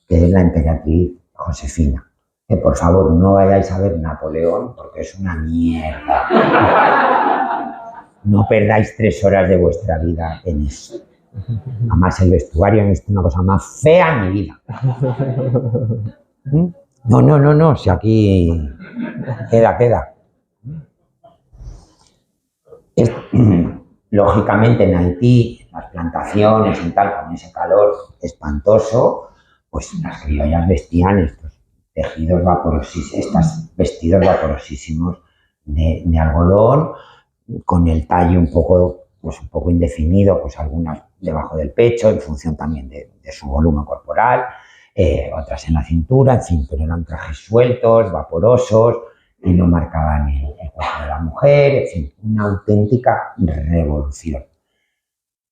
que es la emperatriz Josefina. Que por favor no vayáis a ver Napoleón, porque es una mierda. No perdáis 3 horas de vuestra vida en eso. Además el vestuario es una cosa más fea en mi vida. No, si aquí queda. Lógicamente en Haití, en las plantaciones y tal, con ese calor espantoso, pues las criollas vestían estos tejidos vaporosísimos, estos vestidos vaporosísimos de algodón, con el talle un poco indefinido, pues algunas debajo del pecho, en función también de su volumen corporal, otras en la cintura, en fin, pero eran trajes sueltos, vaporosos, que no marcaban el cuerpo de la mujer, en fin, una auténtica revolución.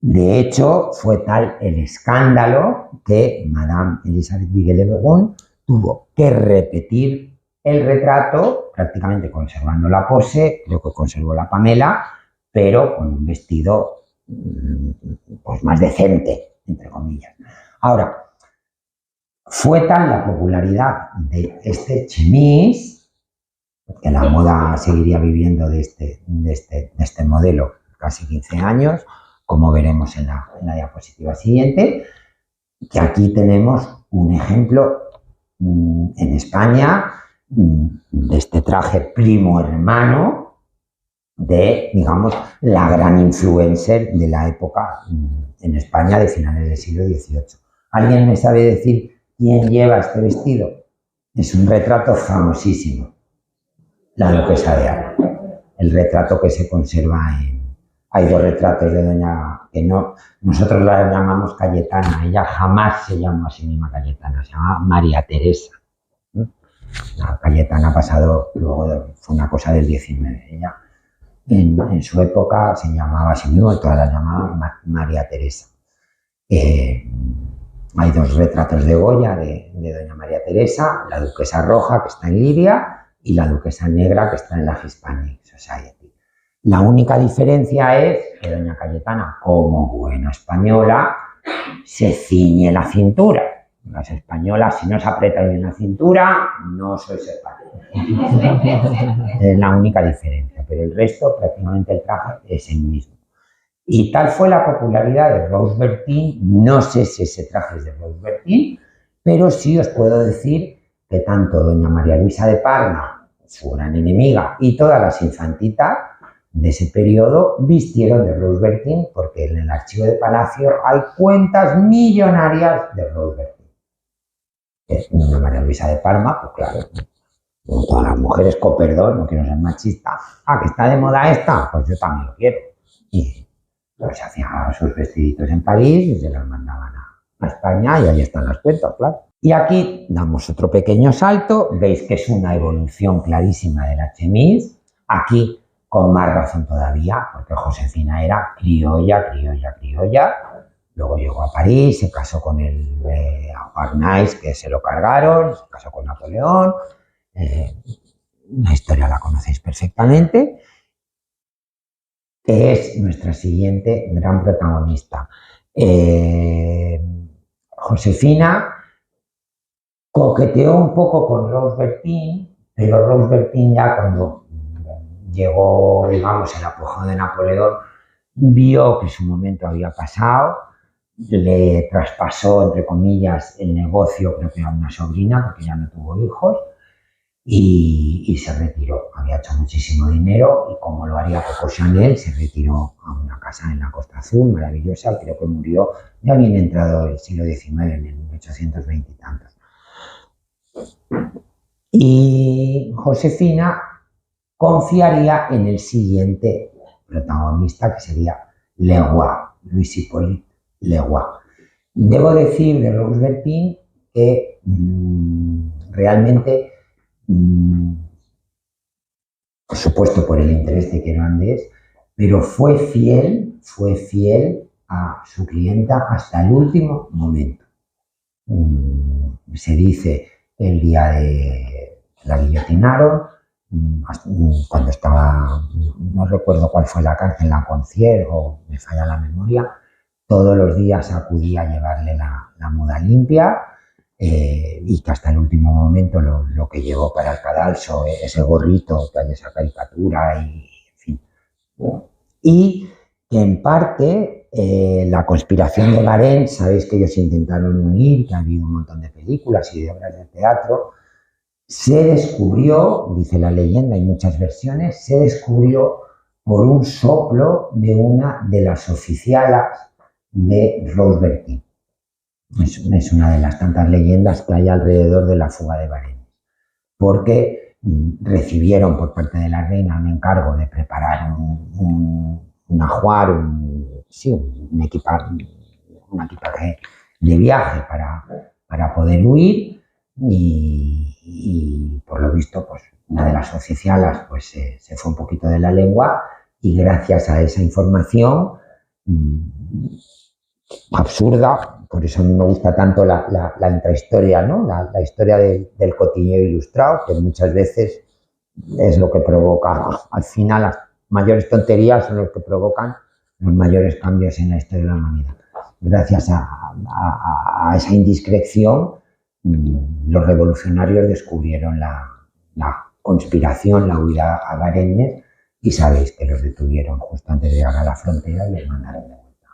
De hecho, fue tal el escándalo que Madame Elisabeth Vigée-Lebrun tuvo que repetir el retrato, prácticamente conservando la pose, creo que conservó la Pamela, pero con un vestido pues más decente, entre comillas. Ahora, fue tal la popularidad de este chemise, que la moda seguiría viviendo de este modelo casi 15 años, como veremos en la diapositiva siguiente, que aquí tenemos un ejemplo en España de este traje primo hermano de, digamos, la gran influencer de la época en España de finales del siglo XVIII. ¿Alguien me sabe decir quién lleva este vestido? Es un retrato famosísimo, la duquesa de Alba. El retrato que se conserva Hay dos retratos de doña... que no, nosotros la llamamos Cayetana, ella jamás se llamó a sí misma Cayetana, se llama María Teresa. La Cayetana ha pasado, luego fue una cosa del XIX. Ella en su época se llamaba a sí misma y todas la llamaban María Teresa. Hay dos retratos de Goya de doña María Teresa, la duquesa roja que está en Liria y la duquesa negra que está en la Hispanic Society. La única diferencia es que doña Cayetana, como buena española, se ciñe la cintura. Las españolas, si no se aprieta bien la cintura, no sois españolas. Es la única diferencia, pero el resto, prácticamente el traje es el mismo. Y tal fue la popularidad de Rose Bertin, no sé si ese traje es de Rose Bertin, pero sí os puedo decir que tanto doña María Luisa de Parma, su gran enemiga, y todas las infantitas de ese periodo vistieron de Rose Bertin, porque en el archivo de Palacio hay cuentas millonarias de Rose Bertin. Doña María Luisa de Parma, pues claro, como todas las mujeres, perdón, no quiero ser machista, que está de moda esta, pues yo también lo quiero. Y pues hacía sus vestiditos en París y se los mandaban a España y ahí están las cuentas, claro. Y aquí damos otro pequeño salto, veis que es una evolución clarísima de la chemise, aquí con más razón todavía, porque Josefina era criolla, luego llegó a París, se casó con el Arnaiz, que se lo cargaron, se casó con Napoleón, la historia la conocéis perfectamente, que es nuestra siguiente gran protagonista. Josefina coqueteó un poco con Rose Bertin, pero Rose Bertin ya cuando llegó, digamos, el apogeo de Napoleón, vio que su momento había pasado, le traspasó, entre comillas, el negocio, creo que a una sobrina, porque ya no tuvo hijos, y se retiró. Había hecho muchísimo dinero y como lo haría Coco Chanel, se retiró a una casa en la Costa Azul, maravillosa, creo que murió ya bien entrado el siglo XIX, en el 1820 y tantos. Y Josefina confiaría en el siguiente protagonista, que sería Leroy, Louis Hippolyte Leroy. Debo decir de Rose Bertin que realmente, por supuesto por el interés de Querandés, pero fue fiel a su clienta hasta el último momento. Se dice el día de la guillotinaron, cuando estaba, no recuerdo cuál fue la cárcel, la Concier, o me falla la memoria, todos los días acudía a llevarle la muda limpia, y que hasta el último momento lo que llevó para el cadalso, ese gorrito que hay esa caricatura, y en fin. Y que en parte la conspiración de Varenne, sabéis que ellos intentaron unir, que ha habido un montón de películas y de obras de teatro, se descubrió, dice la leyenda, hay muchas versiones, se descubrió por un soplo de una de las oficialas de Rose Bertin. Es una de las tantas leyendas que hay alrededor de la fuga de Varenne, porque recibieron por parte de la reina un encargo de preparar un ajuar, un equipaje de viaje para poder huir, y por lo visto pues una de las oficialas pues se fue un poquito de la lengua, y gracias a esa información absurda, por eso a mí me gusta tanto la intrahistoria, ¿no? La historia del cotilleo ilustrado, que muchas veces es lo que provoca, al final las mayores tonterías son los que provocan los mayores cambios en la historia de la humanidad. Gracias a esa indiscreción, los revolucionarios descubrieron la conspiración, la huida a Varennes, y sabéis que los detuvieron justo antes de llegar a la frontera y les mandaron de vuelta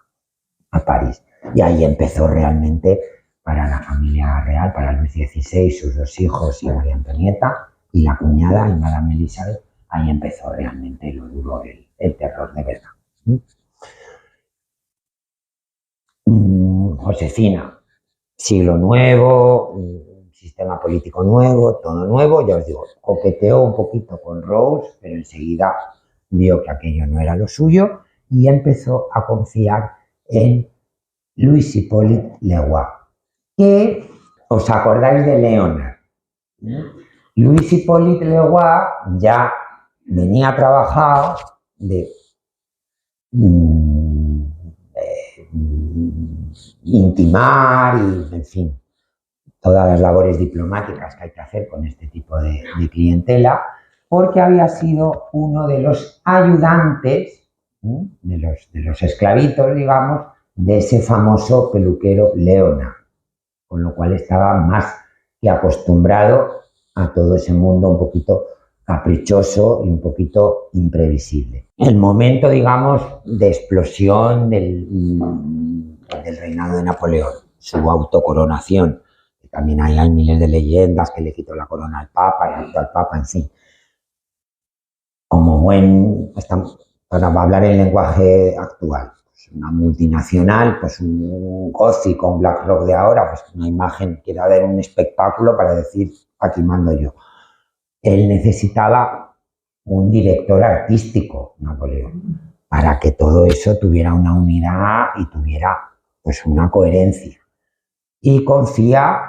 a París. Y ahí empezó realmente, para la familia real, para Luis XVI, sus 2 hijos y María Antonieta, y la cuñada, y Madame Elizabeth, ahí empezó realmente lo duro, el terror de verdad. Josefina, siglo nuevo, sistema político nuevo, todo nuevo, ya os digo, coqueteó un poquito con Rose, pero enseguida vio que aquello no era lo suyo y empezó a confiar en Louis Hippolyte Leroy, que os acordáis de Leonard. Louis Hippolyte Leroy ya venía trabajado de intimar y, en fin, todas las labores diplomáticas que hay que hacer con este tipo de clientela, porque había sido uno de los ayudantes, de los esclavitos, digamos, de ese famoso peluquero Leonard, con lo cual estaba más que acostumbrado a todo ese mundo un poquito caprichoso y un poquito imprevisible. El momento, digamos, de explosión del reinado de Napoleón, su autocoronación. También hay miles de leyendas que le quitó la corona al Papa y al Papa, en fin. Como para hablar en lenguaje actual, pues una multinacional, pues un Gothic con BlackRock de ahora, pues una imagen, quiere haber un espectáculo para decir, aquí mando yo. Él necesitaba un director artístico, Napoleón, para que todo eso tuviera una unidad y tuviera pues una coherencia. Y confía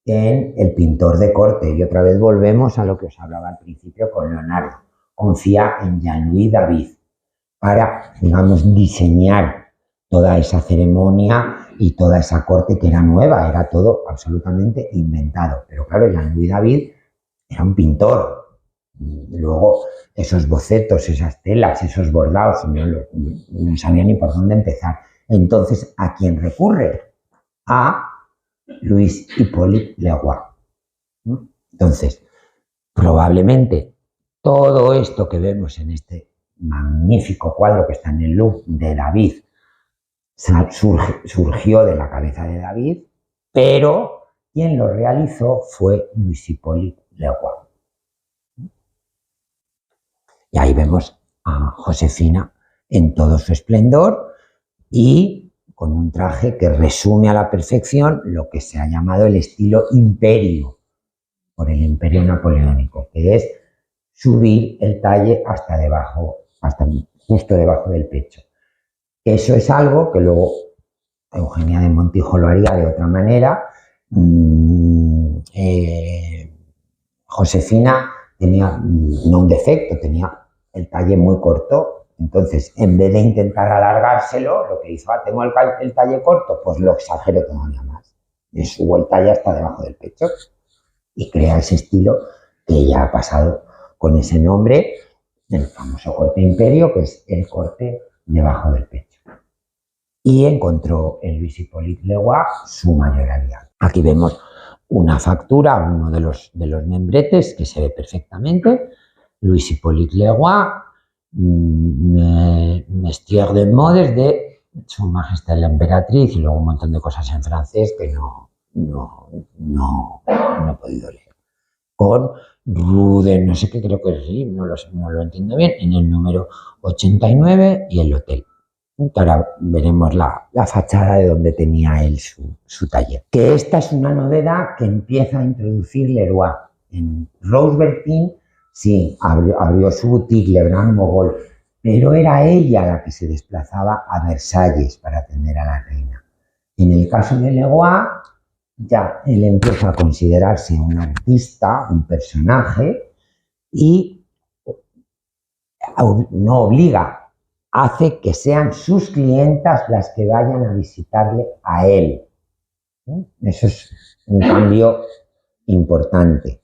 en el pintor de corte. Y otra vez volvemos a lo que os hablaba al principio con Leonardo. Confía en Jean-Louis David para, digamos, diseñar toda esa ceremonia y toda esa corte que era nueva, era todo absolutamente inventado. Pero claro, Jean-Louis David era un pintor. Luego, esos bocetos, esas telas, esos bordados, no sabía ni por dónde empezar. Entonces, ¿a quién recurre? A Louis Hippolyte Leroy. Entonces, probablemente todo esto que vemos en este magnífico cuadro que está en el Louvre de David surgió de la cabeza de David, pero quien lo realizó fue Louis Hippolyte Leroy. Y ahí vemos a Josefina en todo su esplendor y con un traje que resume a la perfección lo que se ha llamado el estilo imperio, por el imperio napoleónico, que es subir el talle hasta debajo, hasta justo debajo del pecho. Eso es algo que luego Eugenia de Montijo lo haría de otra manera. Josefina tenía no un defecto, tenía el talle muy corto. Entonces, en vez de intentar alargárselo, lo que hizo, tengo el talle corto, pues lo exagero todavía más. Le subo el talle hasta debajo del pecho y crea ese estilo que ya ha pasado con ese nombre, el famoso corte imperio, que es el corte debajo del pecho. Y encontró en Louis Hippolyte Leroy su mayor aliado. Aquí vemos una factura, uno de los membretes que se ve perfectamente. Louis Hippolyte Leroy, Mestier de Modes de Su Majestad la Emperatriz, y luego un montón de cosas en francés que no he podido leer. Con Rude, no sé qué, creo que es, no lo entiendo bien, en el número 89 y el hotel. Ahora veremos la fachada de donde tenía él su taller. Que esta es una novedad que empieza a introducir Leroy. En Rose Bertin, sí, abrió su boutique Lebrun Mogol, pero era ella la que se desplazaba a Versalles para atender a la reina. En el caso de Leroy, ya él empieza a considerarse un artista, un personaje, y no obliga, hace que sean sus clientas las que vayan a visitarle a él. Eso es un cambio importante,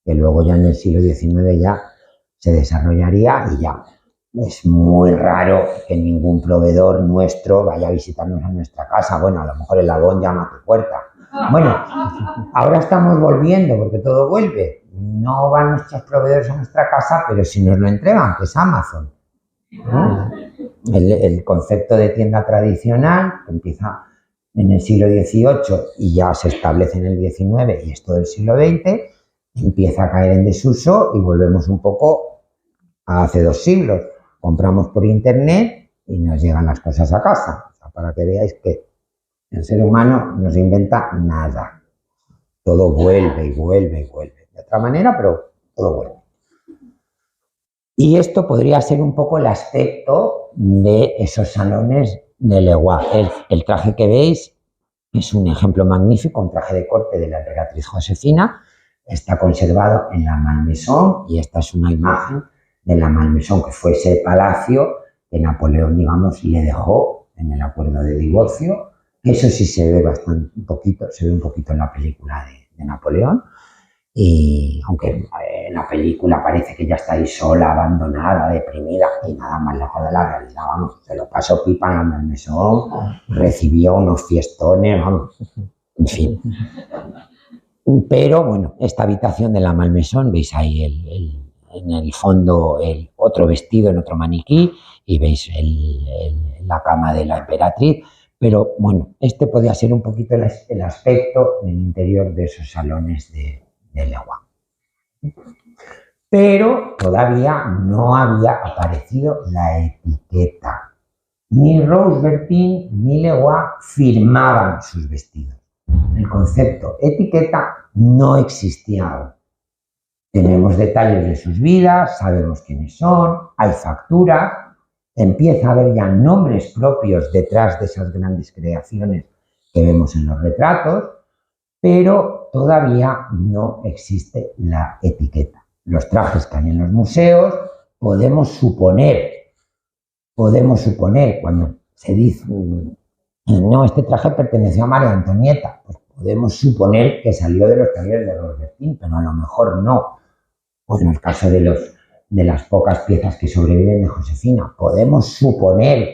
que luego ya en el siglo XIX ya se desarrollaría y ya es muy raro que ningún proveedor nuestro vaya a visitarnos a nuestra casa. Bueno, a lo mejor el Avon llama a tu puerta. Bueno, ahora estamos volviendo porque todo vuelve. No van nuestros proveedores a nuestra casa, pero sí nos lo entregan, que es Amazon. El concepto de tienda tradicional, que empieza en el siglo XVIII y ya se establece en el XIX y es todo el siglo XX, empieza a caer en desuso y volvemos un poco a hace 2 siglos. Compramos por internet y nos llegan las cosas a casa. O sea, para que veáis que el ser humano no se inventa nada. Todo vuelve y vuelve y vuelve. De otra manera, pero todo vuelve. Y esto podría ser un poco el aspecto de esos salones de Leroy. El traje que veis es un ejemplo magnífico, un traje de corte de la emperatriz Josefina. Está conservado en la Malmaison y esta es una imagen de la Malmaison, que fue ese palacio que Napoleón, digamos, le dejó en el acuerdo de divorcio. Eso sí se ve bastante, un poquito en la película de Napoleón. Y aunque en la película parece que ya está ahí sola, abandonada, deprimida, y nada más lejos de la realidad, vamos, se lo pasó pipa en la Malmaison, recibió unos fiestones, vamos, en fin. Pero bueno, esta habitación de la Malmaison, veis ahí en el fondo el otro vestido en otro maniquí y veis la cama de la emperatriz. Pero bueno, este podría ser un poquito el aspecto del interior de esos salones de Leroy. Pero todavía no había aparecido la etiqueta. Ni Rose Bertin ni Leroy firmaban sus vestidos. El concepto etiqueta no existía aún. Tenemos detalles de sus vidas, sabemos quiénes son, hay facturas, empieza a haber ya nombres propios detrás de esas grandes creaciones que vemos en los retratos, pero todavía no existe la etiqueta. Los trajes que hay en los museos podemos suponer cuando se dice no, este traje perteneció a María Antonieta, pues podemos suponer que salió de los talleres de Rose Bertin, pero a lo mejor no. O en el caso de las pocas piezas que sobreviven de Josefina, podemos suponer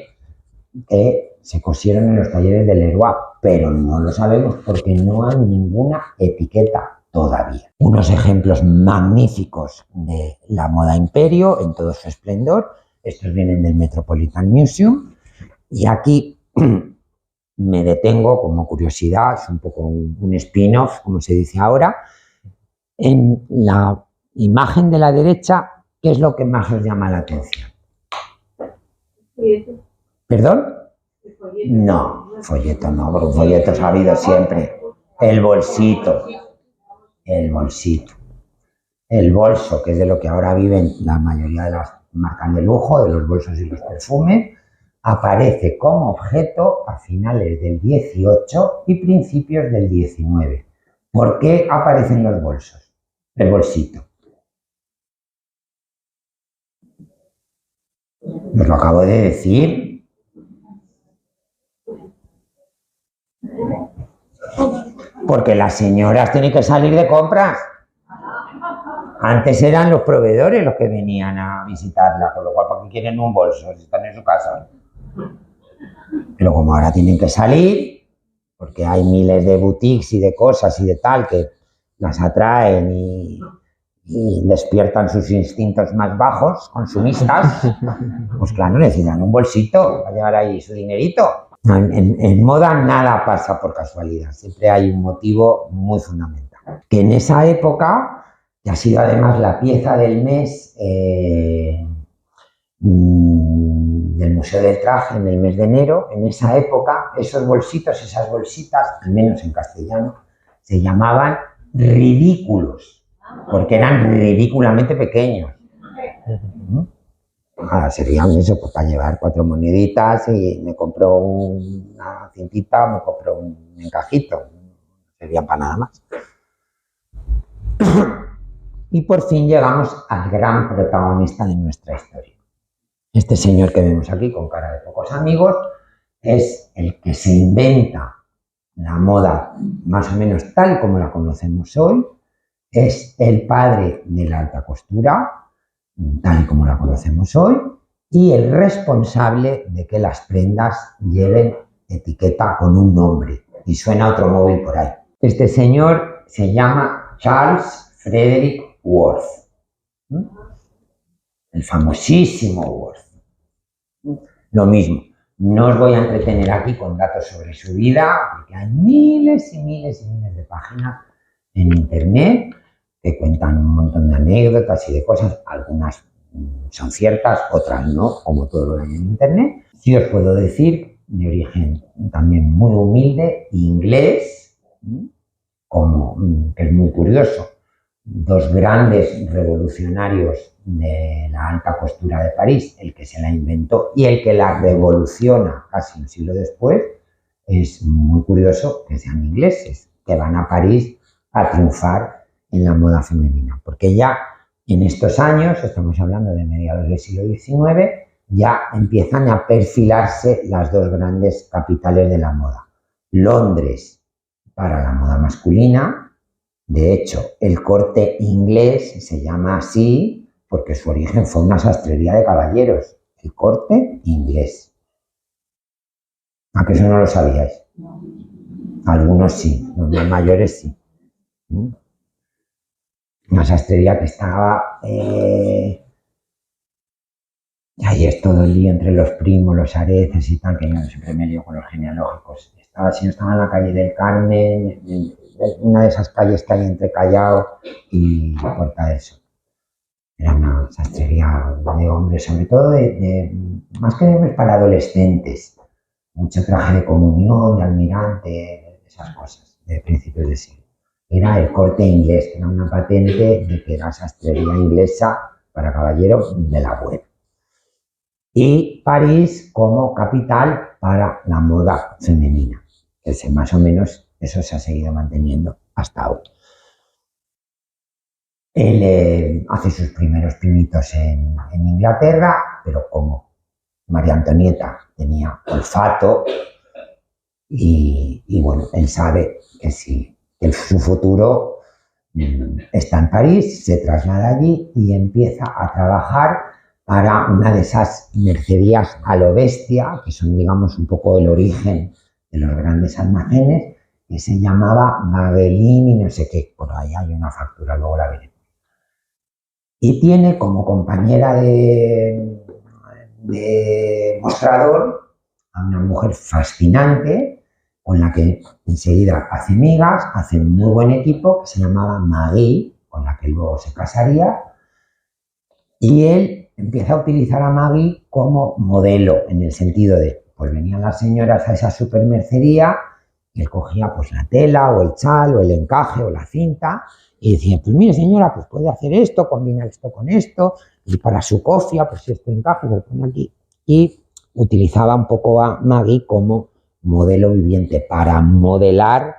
que se cosieron en los talleres de Leroy, pero no lo sabemos porque no hay ninguna etiqueta todavía. Unos ejemplos magníficos de la moda imperio en todo su esplendor. Estos vienen del Metropolitan Museum y aquí me detengo como curiosidad, es un poco un spin-off, como se dice ahora. En la imagen de la derecha, ¿qué es lo que más os llama la atención? ¿Perdón? No, folleto no, porque folletos ha habido siempre. El bolsito, el bolso, que es de lo que ahora viven la mayoría de las marcas de lujo, de los bolsos y los perfumes, aparece como objeto a finales del 18 y principios del 19. ¿Por qué aparecen los bolsos? El bolsito. Os lo acabo de decir. Porque las señoras tienen que salir de compras. Antes eran los proveedores los que venían a visitarla, con lo cual, ¿para qué quieren un bolso si están en su casa? Pero como ahora tienen que salir, porque hay miles de boutiques y de cosas y de tal que las atraen y despiertan sus instintos más bajos, consumistas, pues claro, necesitan un bolsito para llevar ahí su dinerito. En moda nada pasa por casualidad, siempre hay un motivo muy fundamental. Que en esa época, que ha sido además la pieza del mes del Museo del Traje en el mes de enero, en esa época esas bolsitas, al menos en castellano, se llamaban ridículos, porque eran ridículamente pequeños. Serían eso, pues para llevar 4 moneditas y me compro una cintita, me compro un encajito, no serían para nada más. Y por fin llegamos al gran protagonista de nuestra historia. Este señor que vemos aquí con cara de pocos amigos es el que se inventa la moda más o menos tal como la conocemos hoy, es el padre de la alta costura, tal y como la conocemos hoy, y el responsable de que las prendas lleven etiqueta con un nombre y suena automóvil por ahí. Este señor se llama Charles Frederick Worth, el famosísimo Worth. Lo mismo, no os voy a entretener aquí con datos sobre su vida, porque hay miles y miles y miles de páginas en internet que cuentan un montón de anécdotas y de cosas, algunas son ciertas, otras no, como todo lo que hay en internet. Sí os puedo decir, de origen también muy humilde, inglés, como, que es muy curioso, dos grandes revolucionarios de la alta costura de París, el que se la inventó y el que la revoluciona casi un siglo después, es muy curioso que sean ingleses, que van a París a triunfar en la moda femenina, porque ya en estos años, estamos hablando de mediados del siglo XIX, ya empiezan a perfilarse las dos grandes capitales de la moda. Londres para la moda masculina, de hecho, el corte inglés se llama así porque su origen fue una sastrería de caballeros, el corte inglés. ¿A que eso no lo sabíais? Algunos sí, los más mayores sí. Una sastrería que estaba... ahí es todo el día entre los primos, los areces y tal, que yo siempre me lío con los genealógicos. Si no estaba en la calle del Carmen, una de esas calles que hay entre Callao y Puerta del Sol. Era una sastrería de hombres, sobre todo más que de hombres para adolescentes. Mucho traje de comunión, de almirante, esas cosas, de principios de siglo. Era el corte inglés, que era una patente de que era sastrería inglesa para caballeros de la web. Y París como capital para la moda femenina, que más o menos eso se ha seguido manteniendo hasta hoy. Él hace sus primeros pinitos en Inglaterra, pero como María Antonieta tenía olfato y bueno, él sabe que si su futuro está en París, se traslada allí y empieza a trabajar para una de esas mercerías a lo bestia, que son, digamos, un poco el origen de los grandes almacenes, que se llamaba Maguelin y no sé qué, por ahí hay una factura, luego la veremos. Y tiene como compañera de mostrador a una mujer fascinante, con la que enseguida hace migas, hace un muy buen equipo, que se llamaba Maggie, con la que luego se casaría, y él empieza a utilizar a Maggie como modelo, en el sentido de, pues venían las señoras a esa supermercería, y él cogía pues la tela, o el chal, o el encaje, o la cinta, y decía, pues mire señora, pues puede hacer esto, combinar esto con esto, y para su cofia, pues este encaje lo pone aquí, y utilizaba un poco a Maggie como modelo viviente para modelar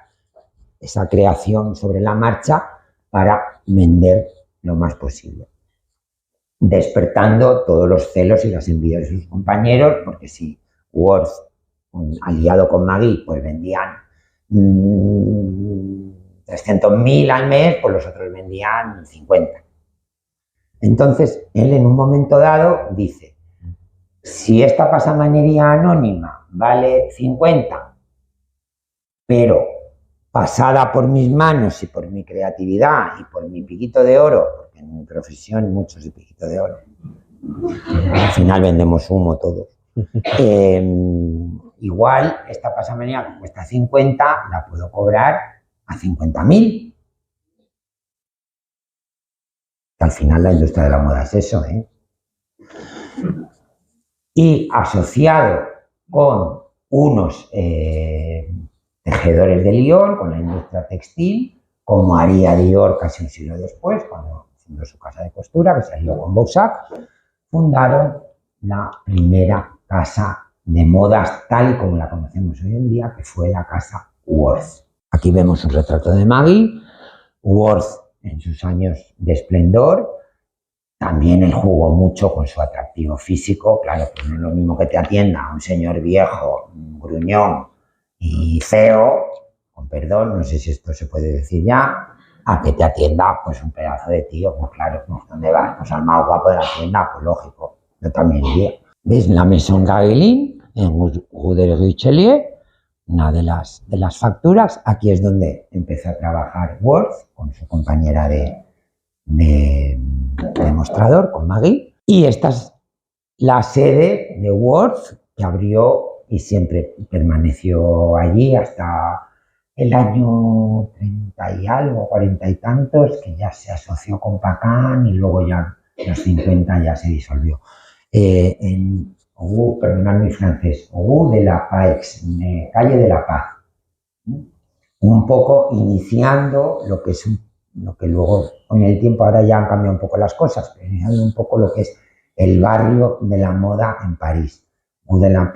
esa creación sobre la marcha para vender lo más posible, despertando todos los celos y las envidias de sus compañeros, porque si Worth, aliado con Maggie, pues vendían 300.000 al mes, pues los otros vendían 50. Entonces, él en un momento dado dice, si esta pasamanería anónima vale 50, pero pasada por mis manos y por mi creatividad y por mi piquito de oro, porque en mi profesión muchos de piquito de oro, al final vendemos humo todos, igual esta pasamanería que cuesta 50 la puedo cobrar a 50.000. Al final la industria de la moda es eso, ¿eh? Y asociado con unos tejedores de Lyon, con la industria textil, como haría Dior casi un siglo después, cuando fundó su casa de costura, que se alió con Boussac, fundaron la primera casa de modas tal y como la conocemos hoy en día, que fue la casa Worth. Aquí vemos un retrato de Maggie. Worth, en sus años de esplendor, también él jugó mucho con su atractivo físico. Claro, pues no es lo mismo que te atienda un señor viejo, gruñón y feo, con perdón, no sé si esto se puede decir ya, a que te atienda pues un pedazo de tío. Pues claro, ¿dónde vas? Pues al más guapo de la tienda, pues lógico. yo también iría. ¿Ves? La Maison Gagelin, en Rue de Richelieu, una de las facturas. Aquí es donde empezó a trabajar Worth con su compañera de mostrador, con Maggie. Y esta es la sede de Worth, que abrió y siempre permaneció allí hasta el año 30 y algo, 40 y tantos, que ya se asoció con Pacan y luego ya en los 50 ya se disolvió. En perdonad mi francés, Rue de la Paix, calle de la Paz. Un poco iniciando lo que es lo que luego con el tiempo ahora ya han cambiado un poco las cosas, pero iniciando un poco lo que es el barrio de la moda en París. Rue de la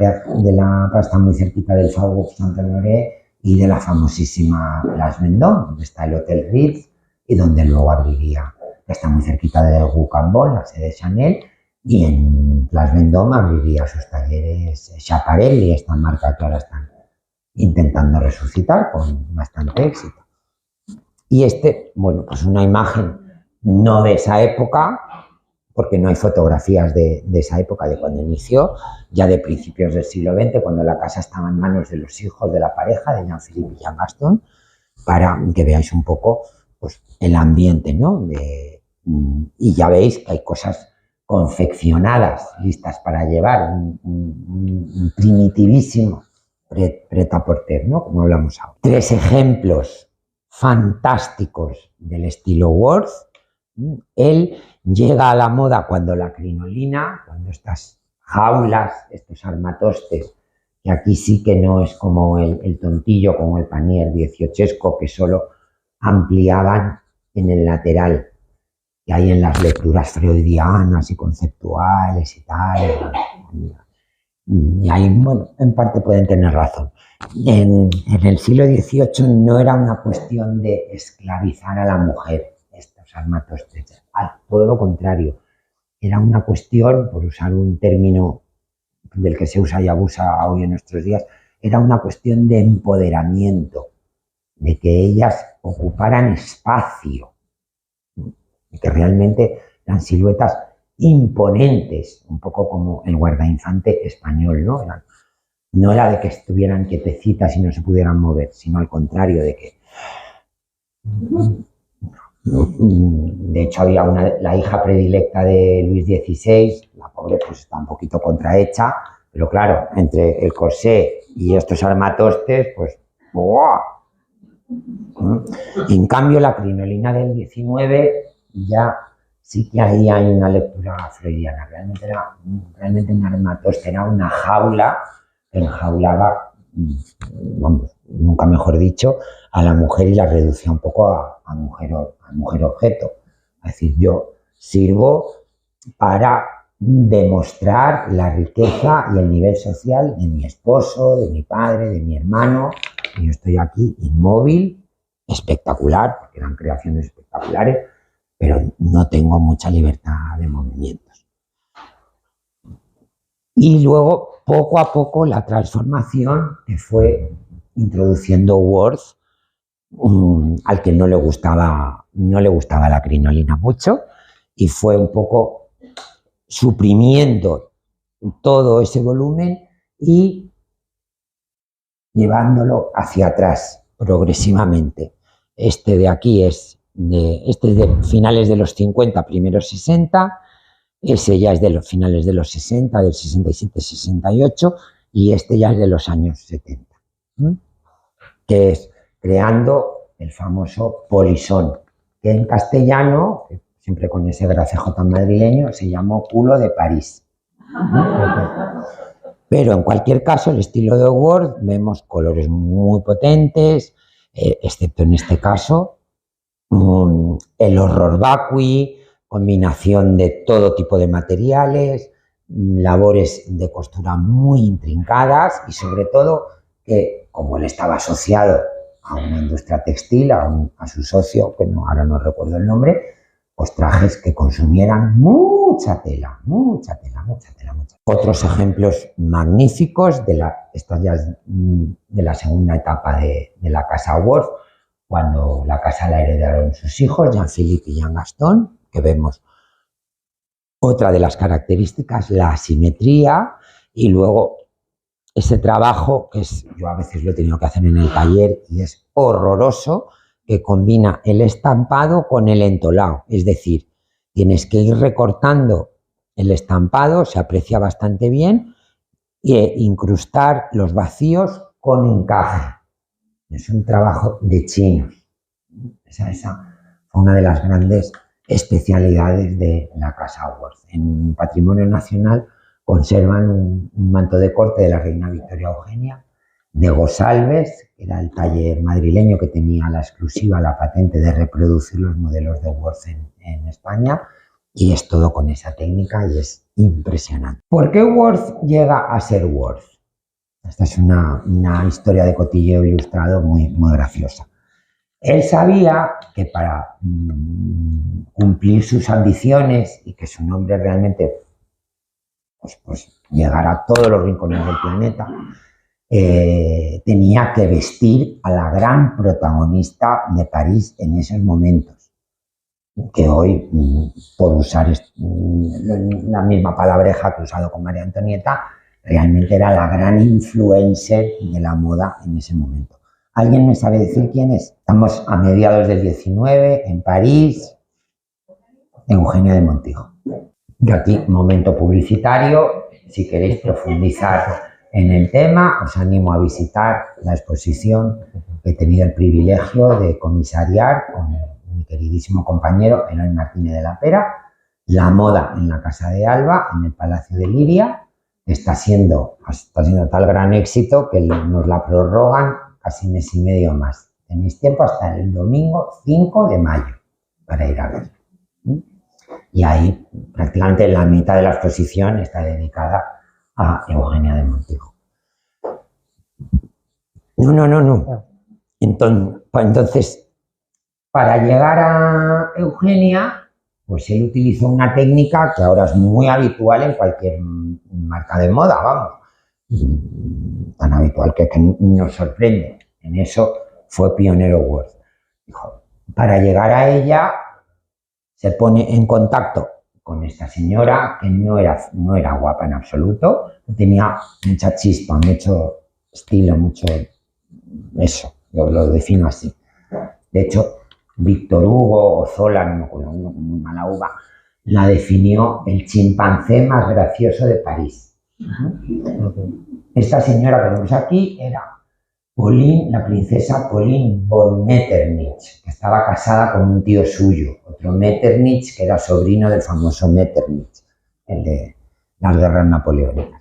Paz está muy cerquita del Faubourg Saint-Honoré y de la famosísima Place Vendôme, donde está el Hotel Ritz y donde luego abriría, está muy cerquita de Rue Cambon, la sede de Chanel, y en Place Vendôme abriría sus talleres Schiaparelli, esta marca que ahora están intentando resucitar con bastante éxito. Y bueno, pues una imagen no de esa época, porque no hay fotografías de esa época, de cuando inició, ya de principios del siglo XX, cuando la casa estaba en manos de los hijos de la pareja, de Jean-Philippe y Jean Gaston, para que veáis un poco pues, el ambiente, ¿no? Y ya veis que hay cosas confeccionadas, listas para llevar, un primitivísimo prêt-à-porter, ¿no? Como hablamos ahora. 3 ejemplos fantásticos del estilo Worth. Él llega a la moda cuando la crinolina, cuando estas jaulas, estos armatostes, que aquí sí que no es como el tontillo, como el panier dieciochesco, que solo ampliaban en el lateral, que hay en las lecturas freudianas y conceptuales y tal. Y ahí, bueno, en parte pueden tener razón. En el siglo XVIII no era una cuestión de esclavizar a la mujer, estos armatostes, todo lo contrario. Era una cuestión, por usar un término del que se usa y abusa hoy en nuestros días, era una cuestión de empoderamiento, de que ellas ocuparan espacio, de que realmente eran siluetas imponentes, un poco como el guardainfante español, ¿no? No era de que estuvieran quietecitas y no se pudieran mover, sino al contrario, de que... De hecho, había la hija predilecta de Luis XVI, la pobre pues está un poquito contrahecha, pero claro, entre el corsé y estos armatostes, pues... ¡buah! En cambio, la crinolina del XIX ya sí que ahí hay una lectura freudiana. Realmente un armatoste era una jaula que enjaulaba, vamos, nunca mejor dicho, a la mujer y la reducía un poco a mujer objeto. Es decir, yo sirvo para demostrar la riqueza y el nivel social de mi esposo, de mi padre, de mi hermano, y yo estoy aquí inmóvil, espectacular, porque eran creaciones espectaculares, pero no tengo mucha libertad de movimientos. Y luego, poco a poco, la transformación que fue introduciendo Worth, al que no le gustaba la crinolina mucho, y fue un poco suprimiendo todo ese volumen y llevándolo hacia atrás progresivamente. Este de aquí es de finales de los 50, primeros 60, ese ya es de los finales de los 60, del 67, 68, y este ya es de los años 70, que es creando el famoso polisón, que en castellano, siempre con ese gracejo tan madrileño, se llamó culo de París. Pero en cualquier caso, el estilo de Worth, vemos colores muy potentes, excepto en este caso, el horror vacui, combinación de todo tipo de materiales, labores de costura muy intrincadas y sobre todo que, como él estaba asociado a una industria textil, a su socio, que ahora no recuerdo el nombre, pues trajes que consumieran mucha tela. Otros ejemplos magníficos esto ya es de la segunda etapa de la casa Worth, cuando la casa la heredaron sus hijos, Jean-Philippe y Jean Gaston, que vemos otra de las características, la asimetría, y luego ese trabajo, que yo a veces lo he tenido que hacer en el taller y es horroroso, que combina el estampado con el entolado. Es decir, tienes que ir recortando el estampado, se aprecia bastante bien, e incrustar los vacíos con encaje. Es un trabajo de chinos. Esa fue una de las grandes especialidades de la Casa Worth. En Patrimonio Nacional conservan un manto de corte de la reina Victoria Eugenia, de Gosalves, que era el taller madrileño que tenía la exclusiva, la patente de reproducir los modelos de Worth en España, y es todo con esa técnica y es impresionante. ¿Por qué Worth llega a ser Worth? Esta es una historia de cotilleo ilustrado muy graciosa. Él sabía que para cumplir sus ambiciones y que su nombre realmente pues llegara a todos los rincones del planeta, tenía que vestir a la gran protagonista de París en esos momentos, que hoy, por usar la misma palabreja que he usado con María Antonieta, realmente era la gran influencer de la moda en ese momento. ¿Alguien me sabe decir quién es? Estamos a mediados del 19, en París, Eugenia de Montijo. Yo aquí, momento publicitario, si queréis profundizar en el tema, os animo a visitar la exposición que he tenido el privilegio de comisariar con mi queridísimo compañero Eloy Martínez de la Pera, La moda en la Casa de Alba, en el Palacio de Liria. Está siendo tal gran éxito que nos la prorrogan casi mes y medio más. Tenéis tiempo hasta el domingo 5 de mayo para ir a ver. Y ahí prácticamente la mitad de la exposición está dedicada a Eugenia de Montijo. No. Entonces, para llegar a Eugenia, pues él utilizó una técnica que ahora es muy habitual en cualquier marca de moda, vamos. Tan habitual que nos sorprende. En eso fue pionero Worth. Dijo, para llegar a ella, se pone en contacto con esta señora que no era guapa en absoluto, tenía mucha chispa, mucho estilo, mucho eso, lo defino así. De hecho, Víctor Hugo o Zola, no me acuerdo, uno con muy mala uva, la definió el chimpancé más gracioso de París. Esta señora que vemos aquí era Pauline, la princesa Pauline von Metternich, que estaba casada con un tío suyo, otro Metternich, que era sobrino del famoso Metternich, el de las guerras napoleónicas.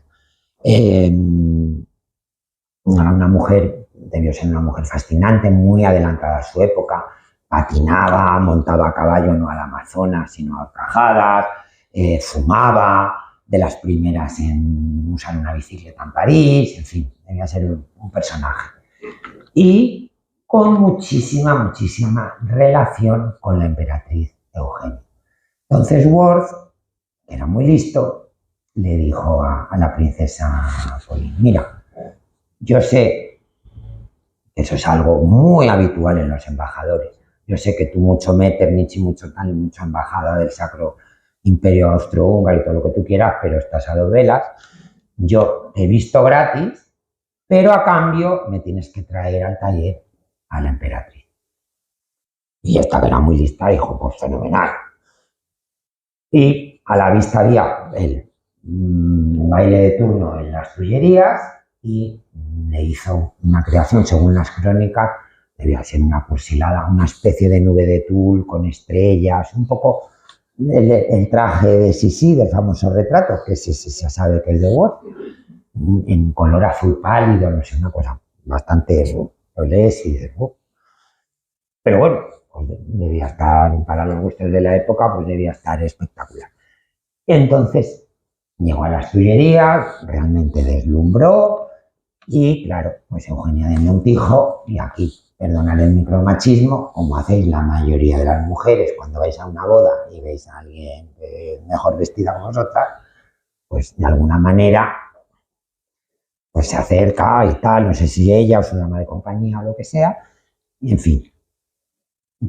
Una mujer, debió ser una mujer fascinante, muy adelantada a su época, patinaba, montaba a caballo no al Amazonas, sino a Cajadas, fumaba, de las primeras en usar una bicicleta en París, en fin, debía ser un personaje. Y con muchísima relación con la emperatriz Eugenia. Entonces Worth, que era muy listo, le dijo a la princesa Pauline, mira, yo sé que eso es algo muy habitual en los embajadores, yo sé que tú mucho Metternich y mucha embajada del Sacro Imperio Austrohúngaro y todo lo que tú quieras, pero estás a dos velas, yo te he visto gratis, pero a cambio me tienes que traer al taller a la emperatriz. Y esta que era muy lista dijo, pues fenomenal. Y a la vista había el baile de turno en las Tullerías y le hizo una creación, según las crónicas, debía ser una cursilada, una especie de nube de tul con estrellas, un poco el traje de Sisi, del famoso retrato, que se sabe que es de Worth, en color azul pálido, no sé, una cosa bastante, lo lees y dices, pero bueno, pues debía estar, para los gustos de la época, pues debía estar espectacular. Entonces, llegó a las Tullerías, realmente deslumbró y, claro, pues Eugenia de Montijo, y aquí, perdonad el micromachismo, como hacéis la mayoría de las mujeres cuando vais a una boda y veis a alguien mejor vestida que vosotras, pues de alguna manera pues se acerca y tal, no sé si ella o su dama de compañía o lo que sea, y en fin.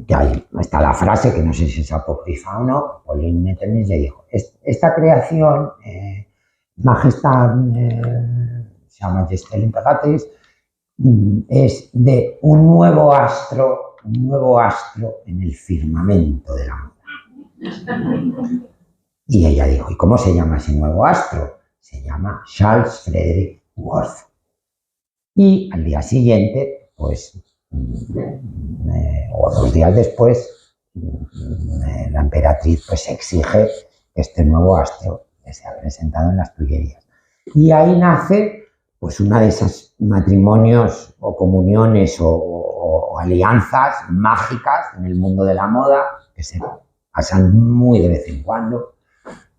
que ahí está la frase, que no sé si es apócrifa o no, Pauline Metternich le dijo, esta creación, Majestad, se llama Majesté Imperatriz, es de un nuevo astro en el firmamento de la moda. Y ella dijo, ¿y cómo se llama ese nuevo astro? Se llama Charles Frederick Worth. Y al día siguiente, pues, o 2 días después, la emperatriz pues exige que este nuevo astro sea presentado en las Tullerías. Y ahí nace pues una de esos matrimonios o comuniones o alianzas mágicas en el mundo de la moda que se pasan muy de vez en cuando.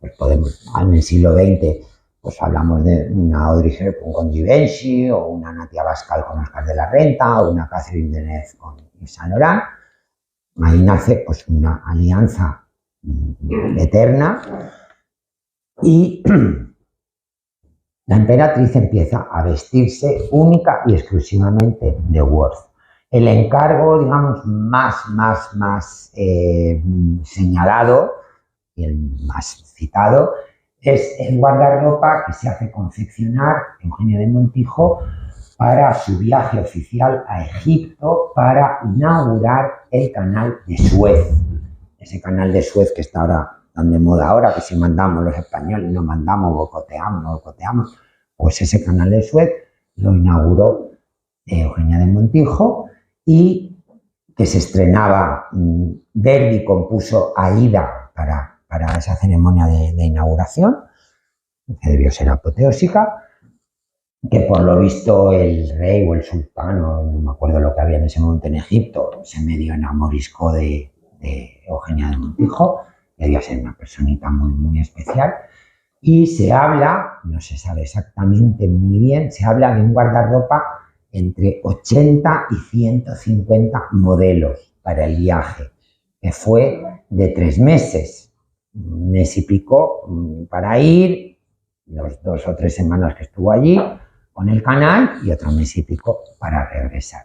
Pues podemos, en el siglo XX, pues hablamos de una Audrey Hepburn con Givenchy, o una Natia Bascal con Oscar de la Renta, o una Catherine Deneuve con Yves Saint Laurent. Ahí nace pues una alianza eterna y la emperatriz empieza a vestirse única y exclusivamente de Worth. El encargo, digamos, más señalado y el más citado es el guardarropa que se hace confeccionar Eugenia de Montijo para su viaje oficial a Egipto para inaugurar el canal de Suez. Ese canal de Suez que está ahora tan de moda ahora, que si mandamos los españoles, no mandamos, boicoteamos, pues ese canal de Suez lo inauguró Eugenia de Montijo y que se estrenaba, Verdi compuso Aida para esa ceremonia de inauguración, que debió ser apoteósica, que por lo visto el rey o el sultán, o no me acuerdo lo que había en ese momento en Egipto, se medio enamoriscó de Eugenia de Montijo, debía ser una personita muy especial, y se habla, no se sabe exactamente muy bien, se habla de un guardarropa entre 80 y 150 modelos para el viaje, que fue de 3 meses, 1 mes y pico para ir, los 2 o 3 semanas que estuvo allí con el canal y otro 1 mes y pico para regresar.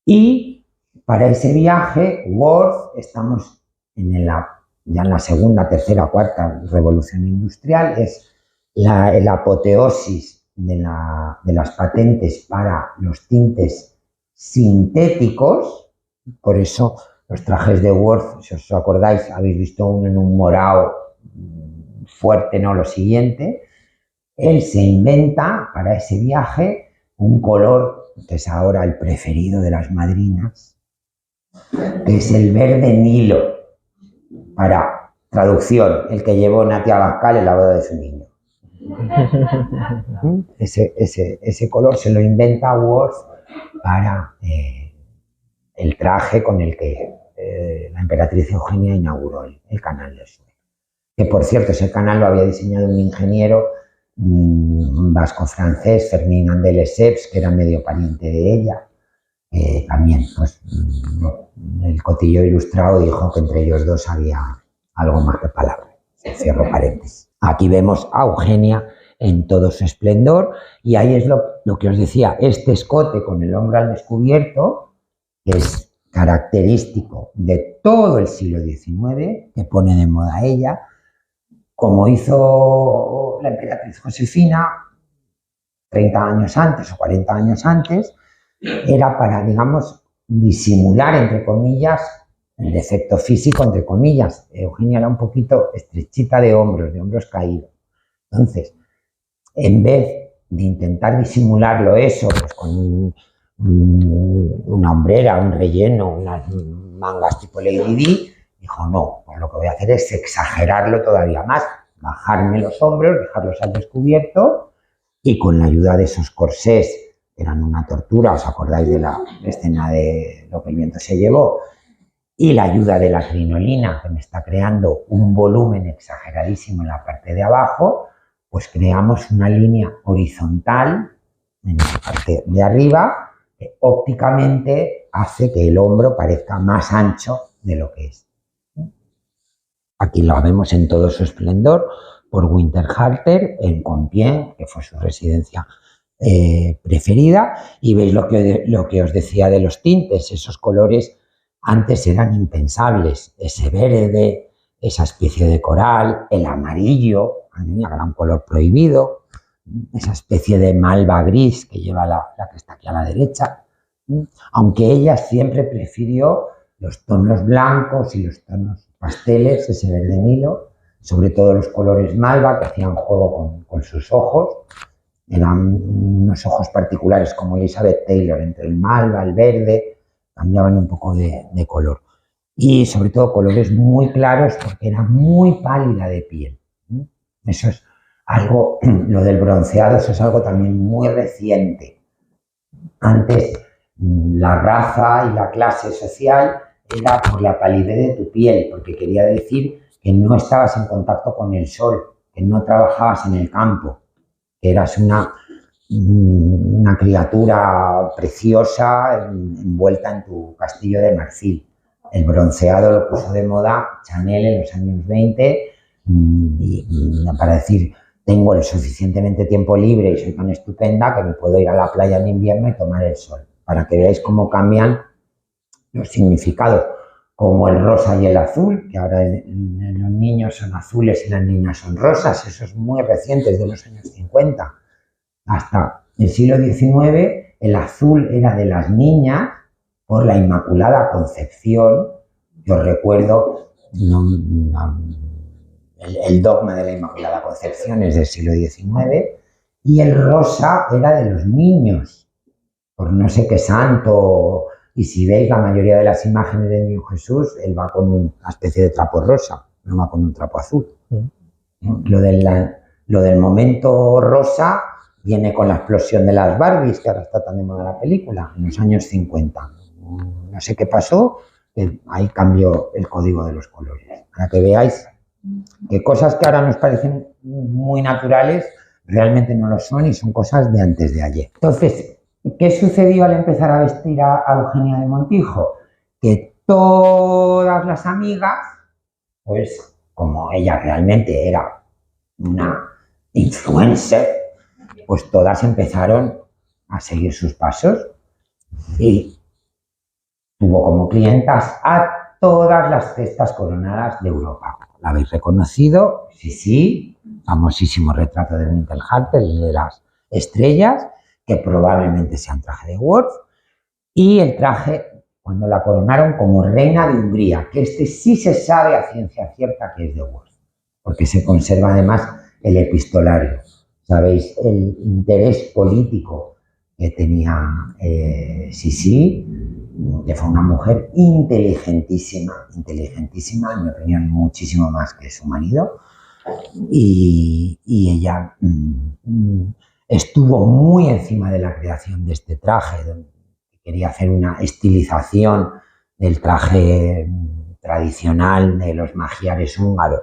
Y para ese viaje, Worth, estamos ya en la segunda, tercera, cuarta revolución industrial, es la apoteosis de las patentes para los tintes sintéticos. Por eso los trajes de Worth, si os acordáis, habéis visto uno en un morado fuerte, no lo siguiente. Él se inventa para ese viaje un color que es ahora el preferido de las madrinas, que es el verde Nilo. Para traducción, el que llevó Natia Bascal en la boda de su niño. Ese color se lo inventa Worth para el traje con el que la emperatriz Eugenia inauguró el canal de Suez. Que por cierto, ese canal lo había diseñado un ingeniero vasco-francés, Fermín de Lesseps, que era medio pariente de ella. También, pues, el Cotillo Ilustrado dijo que entre ellos dos había algo más que palabras. Cierro paréntesis. Aquí vemos a Eugenia en todo su esplendor y ahí es lo que os decía, este escote con el hombro al descubierto, que es característico de todo el siglo XIX, que pone de moda ella, como hizo la emperatriz Josefina 30 años antes o 40 años antes, era para, digamos, disimular, entre comillas, el defecto físico, entre comillas. Eugenia era un poquito estrechita de hombros caídos. Entonces, en vez de intentar disimularlo eso, pues con una hombrera, un relleno, unas mangas tipo Lady Di, dijo, no, pues lo que voy a hacer es exagerarlo todavía más, bajarme los hombros, dejarlos al descubierto y con la ayuda de esos corsés, que eran una tortura, ¿os acordáis de la escena de Lo que el viento se llevó? Y la ayuda de la crinolina, que me está creando un volumen exageradísimo en la parte de abajo, pues creamos una línea horizontal en la parte de arriba que ópticamente hace que el hombro parezca más ancho de lo que es. Aquí lo vemos en todo su esplendor por Winterhalter en Compiègne, que fue su residencia preferida, y veis lo que os decía de los tintes, esos colores antes eran impensables. Ese verde, esa especie de coral, el amarillo, era un color prohibido, esa especie de malva gris que lleva la que está aquí a la derecha, aunque ella siempre prefirió los tonos blancos y los tonos pasteles, ese verde Nilo, sobre todo los colores malva que hacían juego con sus ojos. Eran unos ojos particulares como Elizabeth Taylor, entre el malva, el verde, cambiaban un poco de color. Y sobre todo colores muy claros porque era muy pálida de piel. Eso es algo, lo del bronceado, eso es algo también muy reciente. Antes la raza y la clase social era por la palidez de tu piel, porque quería decir que no estabas en contacto con el sol, que no trabajabas en el campo, que eras una criatura preciosa envuelta en tu castillo de marfil. El bronceado lo puso de moda Chanel en los años 20 para decir, tengo el suficientemente tiempo libre y soy tan estupenda que me puedo ir a la playa en invierno y tomar el sol, para que veáis cómo cambian los significados, como el rosa y el azul, que ahora los niños son azules y las niñas son rosas. Eso es muy reciente, es de los años 50. Hasta el siglo XIX el azul era de las niñas por la Inmaculada Concepción. Yo recuerdo el dogma de la Inmaculada Concepción es del siglo XIX, y el rosa era de los niños, por no sé qué santo. Y si veis la mayoría de las imágenes del Niño Jesús, él va con una especie de trapo rosa, no va con un trapo azul. Lo del momento rosa viene con la explosión de las Barbies, que ahora está tan de moda la película, en los años 50. No sé qué pasó, ahí cambió el código de los colores. Para que veáis que cosas que ahora nos parecen muy naturales, realmente no lo son y son cosas de antes de ayer. Entonces, ¿qué sucedió al empezar a vestir a Eugenia de Montijo? Que todas las amigas, pues como ella realmente era una influencer, pues todas empezaron a seguir sus pasos y tuvo como clientas a todas las cestas coronadas de Europa. ¿La habéis reconocido? Sí, sí, famosísimo retrato de Winter Harper, de las estrellas, que probablemente sea un traje de Worth, y el traje cuando la coronaron como reina de Hungría, que este sí se sabe a ciencia cierta que es de Worth, porque se conserva además el epistolario. Sabéis el interés político que tenía Sisi, que fue una mujer inteligentísima, en mi opinión muchísimo más que su marido, y ella estuvo muy encima de la creación de este traje, donde quería hacer una estilización del traje tradicional de los magiares húngaros.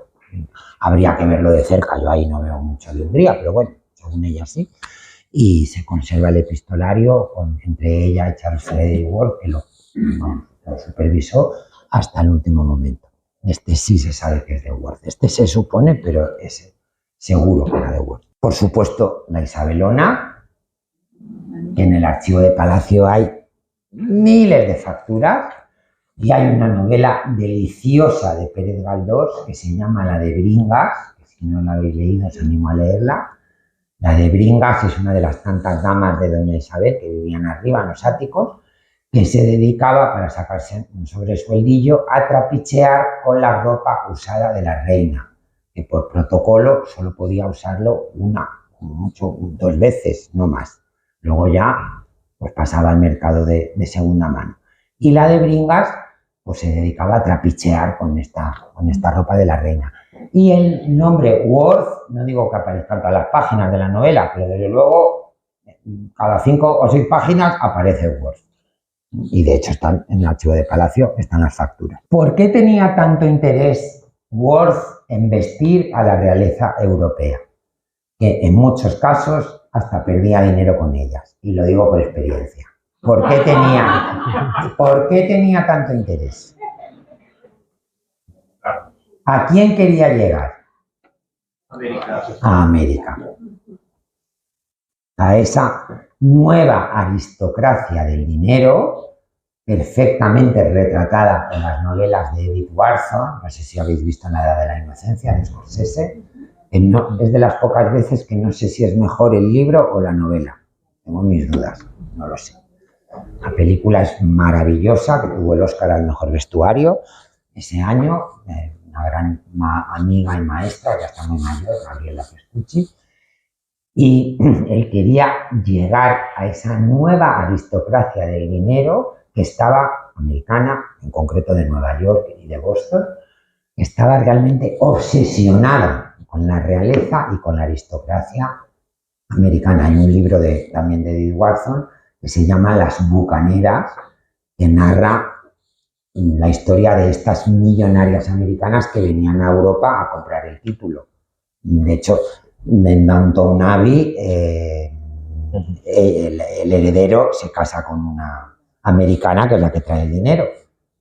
Habría que verlo de cerca, yo ahí no veo mucho de Hungría, pero bueno, según ella sí. Y se conserva el epistolario entre ella y Charles Frederick Worth, que lo supervisó hasta el último momento. Este sí se sabe que es de Worth. Este se supone, pero es seguro que era de Worth. Por supuesto, la Isabelona, que en el archivo de Palacio hay miles de facturas, y hay una novela deliciosa de Pérez Galdós que se llama La de Bringas, que si no la habéis leído os animo a leerla. La de Bringas es una de las tantas damas de doña Isabel que vivían arriba en los áticos, que se dedicaba, para sacarse un sobresueldillo, a trapichear con la ropa usada de la reina, que por protocolo solo podía usarlo dos veces, no más. Luego ya pues pasaba al mercado de segunda mano. Y la de Bringas pues se dedicaba a trapichear con esta ropa de la reina. Y el nombre Worth, no digo que aparezca en todas las páginas de la novela, pero desde luego cada 5 o 6 páginas aparece Worth. Y de hecho están en el archivo de Palacio, están las facturas. ¿Por qué tenía tanto interés Worth en vestir a la realeza europea? Que en muchos casos hasta perdía dinero con ellas, y lo digo por experiencia. ¿Por qué tenía tanto interés? ¿A quién quería llegar? A América. A esa nueva aristocracia del dinero perfectamente retratada en las novelas de Edith Wharton. No sé si habéis visto La Edad de la Inocencia de Scorsese. Es de las pocas veces que no sé si es mejor el libro o la novela. Tengo mis dudas, no lo sé. La película es maravillosa, que tuvo el Oscar al mejor vestuario ese año. Una gran amiga y maestra, ya está muy mayor, Gabriela Pescucci. Y él quería llegar a esa nueva aristocracia del dinero que estaba americana, en concreto de Nueva York y de Boston, que estaba realmente obsesionada con la realeza y con la aristocracia americana. Hay un libro también de Edith Wharton que se llama Las Bucaneras, que narra la historia de estas millonarias americanas que venían a Europa a comprar el título. De hecho, en Downton Abbey, el heredero se casa con una americana que es la que trae el dinero,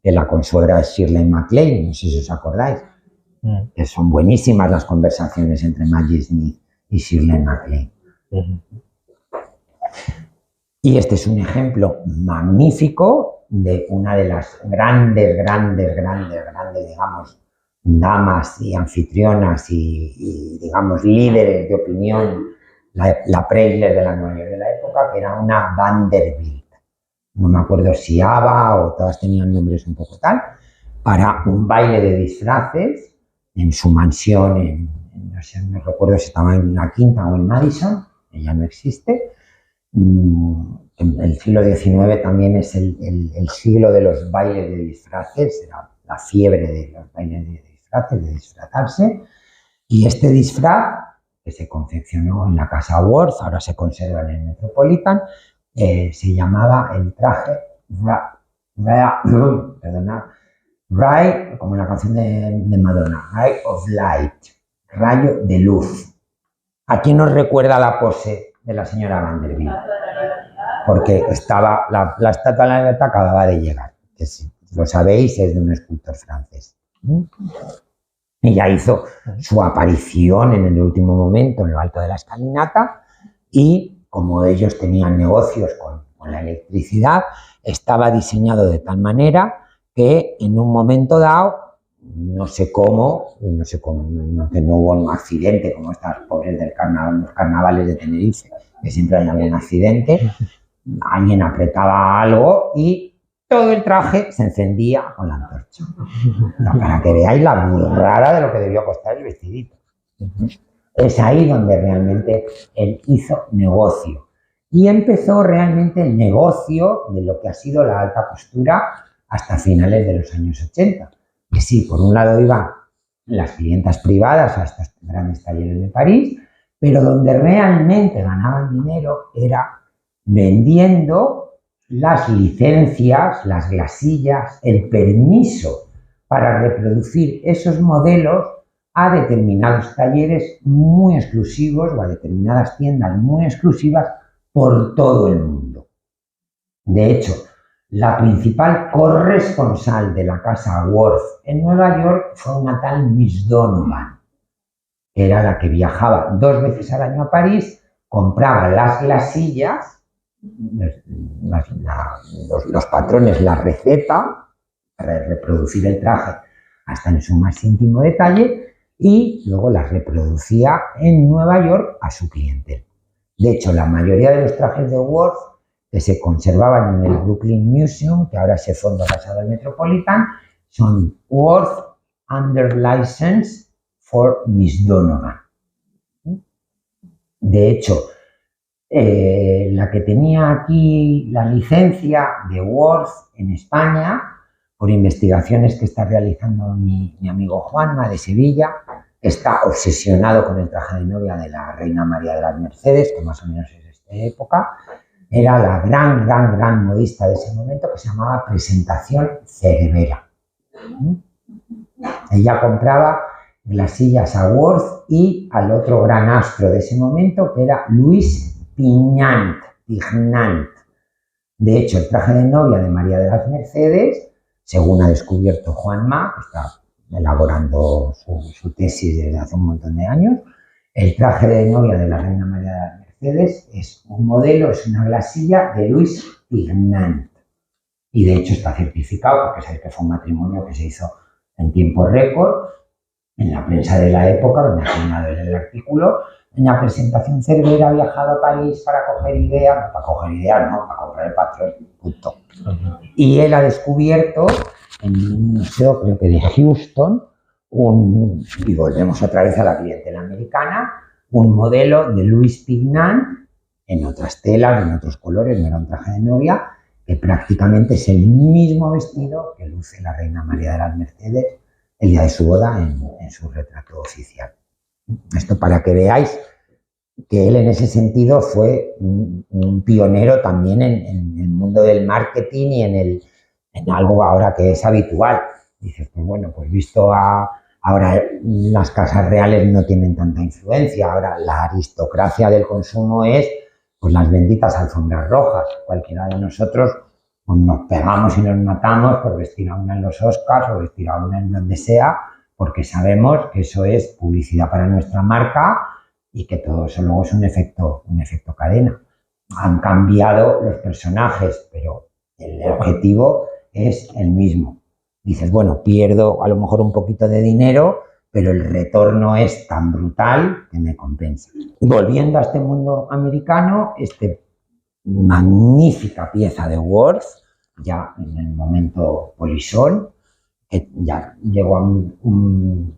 que la consuegra es Shirley MacLaine, no sé si os acordáis, que son buenísimas las conversaciones entre Maggie Smith y Shirley MacLaine. Y este es un ejemplo magnífico de una de las grandes, digamos, damas y anfitrionas y digamos, líderes de opinión, la Preisler de la Nueva York de la época, que era una Vanderbilt. No me acuerdo si Ava o todas tenían nombres un poco tal, para un baile de disfraces en su mansión, no sé, no recuerdo si estaba en la Quinta o en Madison, ella no existe. El siglo XIX también es el siglo de los bailes de disfraces, era la fiebre de los bailes de disfraces, de disfrazarse, y este disfraz que se confeccionó en la Casa Worth, ahora se conserva en el Metropolitan, se llamaba el traje Ray, como la canción de Madonna, Ray of Light, rayo de luz. ¿A quién nos recuerda la pose de la señora Vanderbilt? Porque estaba la Estatua de la Libertad acababa de llegar, que si lo sabéis es de un escultor francés. Ella hizo su aparición en el último momento en lo alto de la escalinata y como ellos tenían negocios con la electricidad, estaba diseñado de tal manera que en un momento dado, no sé cómo, que no hubo un accidente como estas pobres del carnaval, los carnavales de Tenerife, que siempre hay algún accidente, alguien apretaba algo y todo el traje se encendía con la antorcha. Para que veáis la burrada de lo que debió costar el vestidito. Es ahí donde realmente él hizo negocio. Y empezó realmente el negocio de lo que ha sido la alta costura hasta finales de los años 80. Que sí, por un lado iban las clientas privadas a estos grandes talleres de París, pero donde realmente ganaban dinero era vendiendo las licencias, las glasillas, el permiso para reproducir esos modelos a determinados talleres muy exclusivos o a determinadas tiendas muy exclusivas por todo el mundo. De hecho, la principal corresponsal de la casa Worth en Nueva York fue una tal Miss Donovan, que era la que viajaba 2 veces al año a París, compraba las glasillas, los patrones, la receta para reproducir el traje hasta en su más íntimo detalle y luego las reproducía en Nueva York a su clientela. De hecho, la mayoría de los trajes de Worth que se conservaban en el Brooklyn Museum, que ahora es el fondo basado en Metropolitan, son Worth Under License for Miss Donovan. De hecho, la que tenía aquí la licencia de Worth en España, por investigaciones que está realizando mi amigo Juanma de Sevilla, está obsesionado con el traje de novia de la reina María de las Mercedes, que más o menos es de esta época. Era la gran modista de ese momento, que se llamaba Presentación Cervera. Ella compraba glasillas a Worth y al otro gran astro de ese momento, que era Louis Pignant. De hecho, el traje de novia de María de las Mercedes, según ha descubierto Juanma, que está elaborando su tesis desde hace un montón de años, el traje de novia de la reina María de las Mercedes es un modelo, es una glasilla de Louis Pignant. y de hecho está certificado porque sabéis que fue un matrimonio que se hizo en tiempo récord. En la prensa de la época, donde ha firmado el artículo, en la presentación Cervera ha viajado a París para coger ideas, para comprar el patrón, punto. Y él ha descubierto en un museo, creo que de Houston, y volvemos otra vez a la clientela americana, un modelo de Louis Pignan, en otras telas, en otros colores, no era un traje de novia, que prácticamente es el mismo vestido que luce la reina María de las Mercedes el día de su boda en su retrato oficial. Esto para que veáis que él en ese sentido fue un pionero también en el mundo del marketing y en algo ahora que es habitual. Dices, pues bueno, pues visto ahora las casas reales no tienen tanta influencia, ahora la aristocracia del consumo es pues las benditas alfombras rojas. Cualquiera de nosotros pues nos pegamos y nos matamos por vestir a una en los Oscars o vestir a una en donde sea, porque sabemos que eso es publicidad para nuestra marca y que todo eso luego es un efecto cadena. Han cambiado los personajes, pero el objetivo es el mismo. Dices, bueno, pierdo a lo mejor un poquito de dinero, pero el retorno es tan brutal que me compensa. Volviendo a este mundo americano, magnífica pieza de Worth, ya en el momento polisón, que ya llegó a un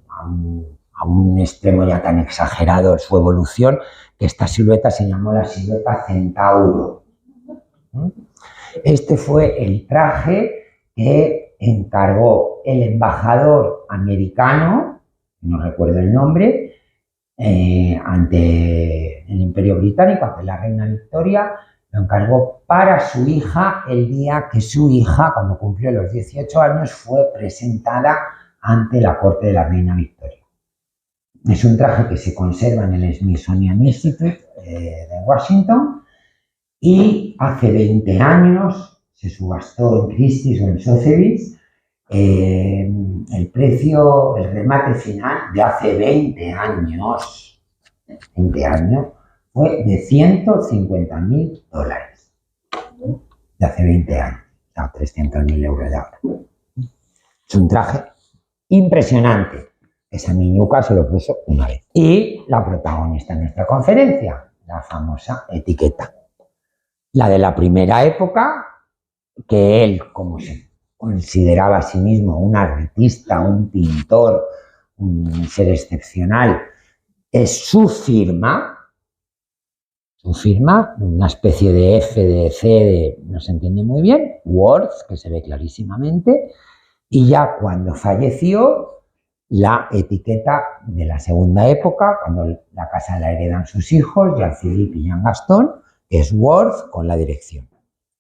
extremo ya tan exagerado en su evolución, que esta silueta se llamó la silueta Centauro. Este fue el traje que encargó el embajador americano, no recuerdo el nombre, ante el Imperio Británico, ante la reina Victoria, lo encargó para su hija el día que su hija, cuando cumplió los 18 años, fue presentada ante la corte de la reina Victoria. Es un traje que se conserva en el Smithsonian Institute de Washington y hace 20 años se subastó en Christie's o en Sotheby's el precio, el remate final de hace 20 años fue de $150.000 de hace 20 años, o sea, 300.000 euros de ahora. Es un traje impresionante. Esa niñuca se lo puso una vez. Y la protagonista de nuestra conferencia, la famosa etiqueta. La de la primera época, que él, como se consideraba a sí mismo un artista, un pintor, un ser excepcional, es su firma, una especie de F, de C, no se entiende muy bien, Worth, que se ve clarísimamente, y ya cuando falleció, la etiqueta de la segunda época, cuando la casa la heredan sus hijos, Jean-Philippe y Jean-Gaston, que es Worth con la dirección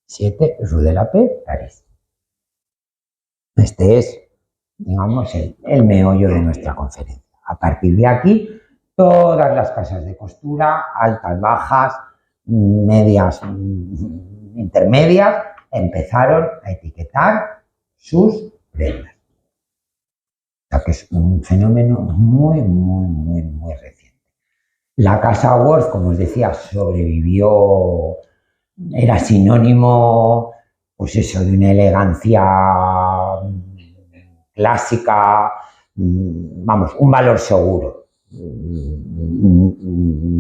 7 Rue de la Paix, París. Este es, digamos, el meollo de nuestra conferencia. A partir de aquí, todas las casas de costura, altas, bajas, medias, intermedias, empezaron a etiquetar sus prendas. O sea que es un fenómeno muy reciente. La casa Worth, como os decía, sobrevivió, era sinónimo, pues eso, de una elegancia clásica, vamos, un valor seguro.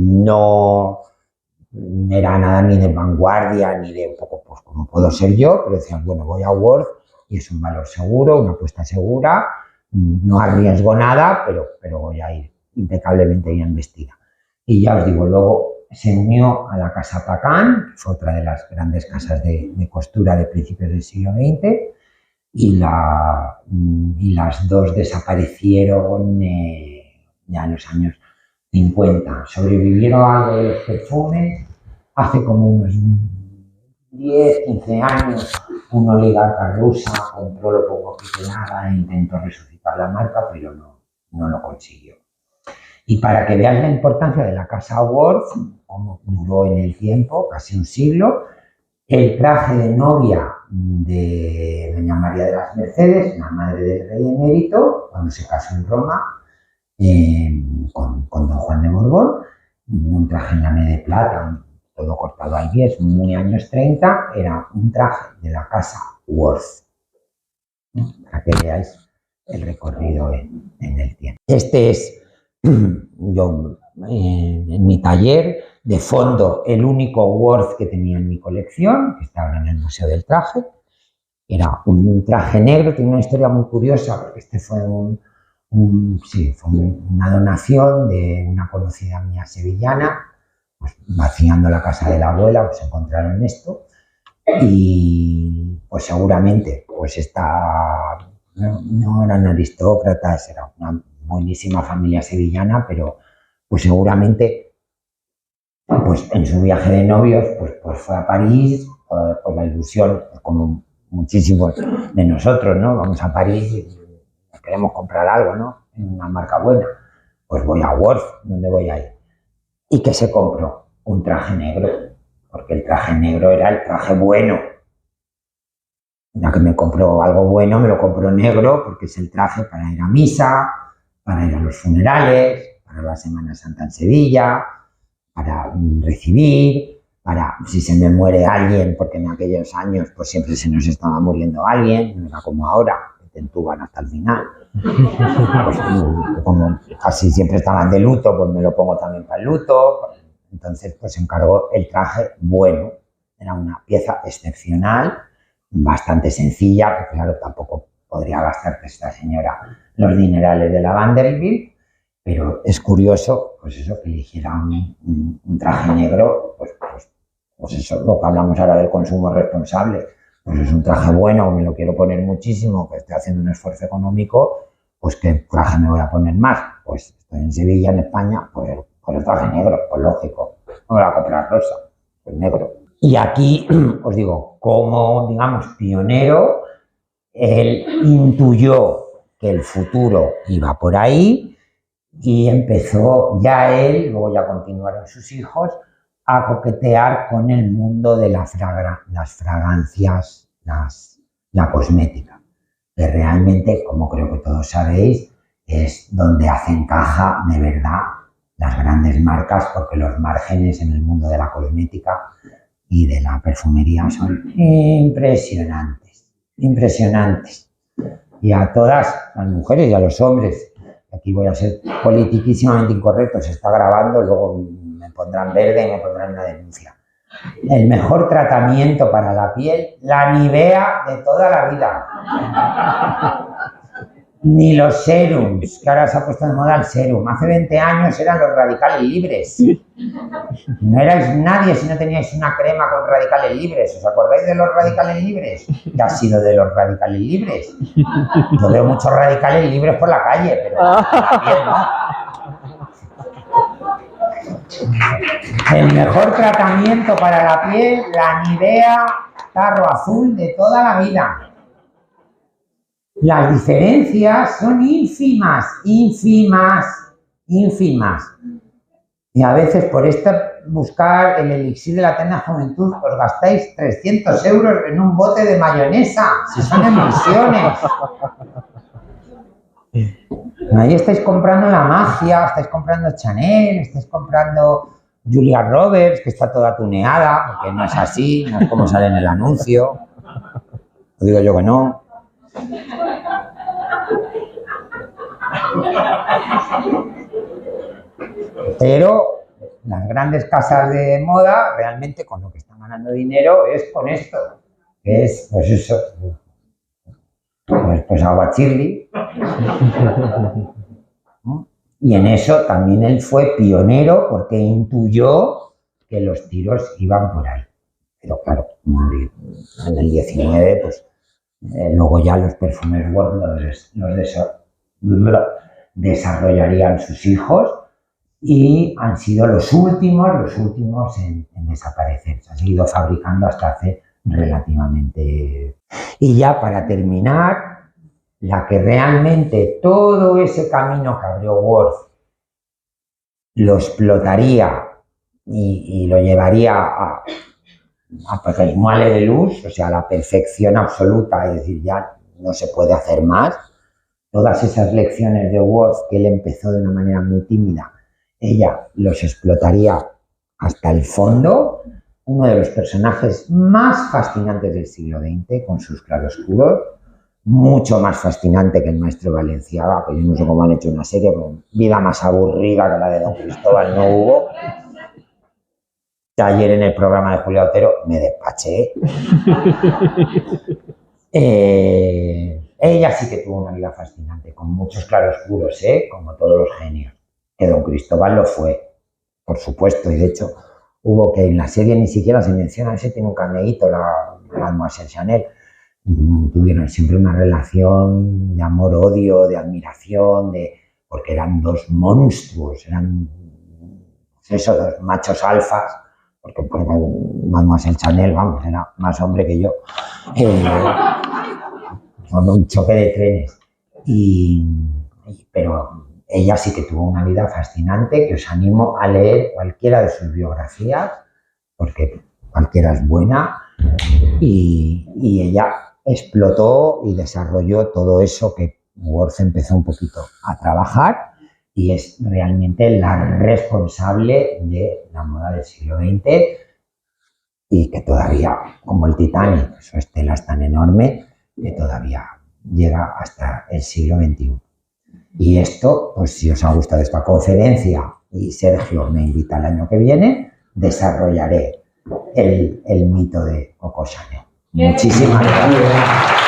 No era nada ni de vanguardia, ni de un poco, pues como puedo ser yo, pero decían, bueno, voy a Worth y es un valor seguro, una apuesta segura, no arriesgo nada, pero voy a ir impecablemente bien vestida. Y ya os digo, luego se unió a la Casa Pacan, que fue otra de las grandes casas de costura de principios del siglo XX, y las dos desaparecieron ya en los años 50. Sobrevivieron a los perfumes hace como unos 10, 15 años. Un oligarca rusa compró lo poco que quedaba e intentó resucitar la marca, pero no lo consiguió. Y para que veáis la importancia de la casa Worth, como duró en el tiempo, casi un siglo, el traje de novia de doña María de las Mercedes, la madre del rey emérito, cuando se casó en Roma con don Juan de Borbón, un traje en lame de plata, todo cortado al bies, muy años 30, era un traje de la casa Worth, ¿no? Para que veáis el recorrido en el tiempo. Este es yo en mi taller, de fondo, el único Worth que tenía en mi colección, que está ahora en el Museo del Traje. Era un traje negro, tiene una historia muy curiosa, porque este fue fue una donación de una conocida mía sevillana, pues vaciando la casa de la abuela, pues encontraron esto, y pues seguramente, pues no eran aristócratas, era una buenísima familia sevillana, pero pues seguramente, pues en su viaje de novios, pues fue a París, por la ilusión, como muchísimos de nosotros, ¿no? Vamos a París y queremos comprar algo, ¿no? En una marca buena. Pues voy a Worth, ¿dónde voy a ir? ¿Y qué se compró? Un traje negro, porque el traje negro era el traje bueno. Ya que me compró algo bueno, me lo compró negro, porque es el traje para ir a misa, para ir a los funerales, para la Semana Santa en Sevilla, para recibir, para si se me muere alguien, porque en aquellos años pues siempre se nos estaba muriendo alguien, no era como ahora, que te entuban hasta el final. Pues, como casi siempre estaban de luto, pues me lo pongo también para el luto. Entonces pues encargó el traje bueno, era una pieza excepcional, bastante sencilla, porque claro, tampoco podría gastarse esta señora los dinerales de la Vanderbilt, pero es curioso, pues eso, que eligiera un traje negro, pues eso, lo que hablamos ahora del consumo responsable, pues es un traje bueno, me lo quiero poner muchísimo, que estoy haciendo un esfuerzo económico, pues ¿qué traje me voy a poner más? Pues estoy en Sevilla, en España, pues con el traje negro, pues lógico, no me voy a comprar rosa, pues negro. Y aquí os digo, como, digamos, pionero, él intuyó que el futuro iba por ahí y empezó ya él, luego ya continuaron sus hijos, a coquetear con el mundo de las fragancias, la cosmética, que realmente, como creo que todos sabéis, es donde hacen caja de verdad las grandes marcas, porque los márgenes en el mundo de la cosmética y de la perfumería son impresionantes, impresionantes. Y a todas las mujeres y a los hombres, aquí voy a ser politiquísimamente incorrecto, se está grabando, luego me pondrán verde y me pondrán una denuncia. El mejor tratamiento para la piel, la Nivea de toda la vida. Ni los serums, que ahora se ha puesto de moda el serum. Hace 20 años eran los radicales libres. No erais nadie si no teníais una crema con radicales libres. ¿Os acordáis de los radicales libres? ¿Qué ha sido de los radicales libres? Yo veo muchos radicales libres por la calle, pero la piel no. El mejor tratamiento para la piel, la Nivea tarro azul de toda la vida. Las diferencias son ínfimas, ínfimas, ínfimas. Y a veces por buscar el elixir de la eterna juventud os gastáis 300 euros en un bote de mayonesa, si son emulsiones. Ahí estáis comprando la magia, estáis comprando Chanel, estáis comprando Julia Roberts, que está toda tuneada, porque no es así, no es como sale en el anuncio. Lo digo yo que no. Pero las grandes casas de moda realmente con lo que están ganando dinero es con esto, que es pues eso, pues agua chirri. Y en eso también él fue pionero porque intuyó que los tiros iban por ahí. Pero claro, en el 19 pues luego ya los perfumes Worth los desarrollarían sus hijos y han sido los últimos en desaparecer. Se ha seguido fabricando hasta hace relativamente. Y ya para terminar, la que realmente todo ese camino que abrió Worth lo explotaría y lo llevaría a muale de luz, o sea, la perfección absoluta, es decir, ya no se puede hacer más. Todas esas lecciones de Worth que él empezó de una manera muy tímida, ella los explotaría hasta el fondo uno de los personajes más fascinantes del siglo XX, con sus claroscuros, mucho más fascinante que el maestro Valenciaga, que yo no sé cómo han hecho una serie, pero vida más aburrida que la de Don Cristóbal no hubo. Ayer en el programa de Julia Otero me despaché. Ella sí que tuvo una vida fascinante, con muchos claroscuros, como todos los genios. Que Don Cristóbal lo fue, por supuesto, y de hecho hubo que en la serie ni siquiera se menciona, ese tiene un cameíto, la Mademoiselle Chanel. Tuvieron siempre una relación de amor-odio, de admiración, porque eran dos monstruos, eran esos dos machos alfas, porque Mademoiselle Chanel, vamos, era más hombre que yo. Con un choque de trenes. Pero ella sí que tuvo una vida fascinante, que os animo a leer cualquiera de sus biografías, porque cualquiera es buena, y ella explotó y desarrolló todo eso que Worth empezó un poquito a trabajar, y es realmente la responsable de la moda del siglo XX, y que todavía, como el Titanic, su estela es tan enorme que todavía llega hasta el siglo XXI. Y esto, pues si os ha gustado esta conferencia y Sergio me invita el año que viene, desarrollaré el mito de Coco Chanel. Muchísimas gracias.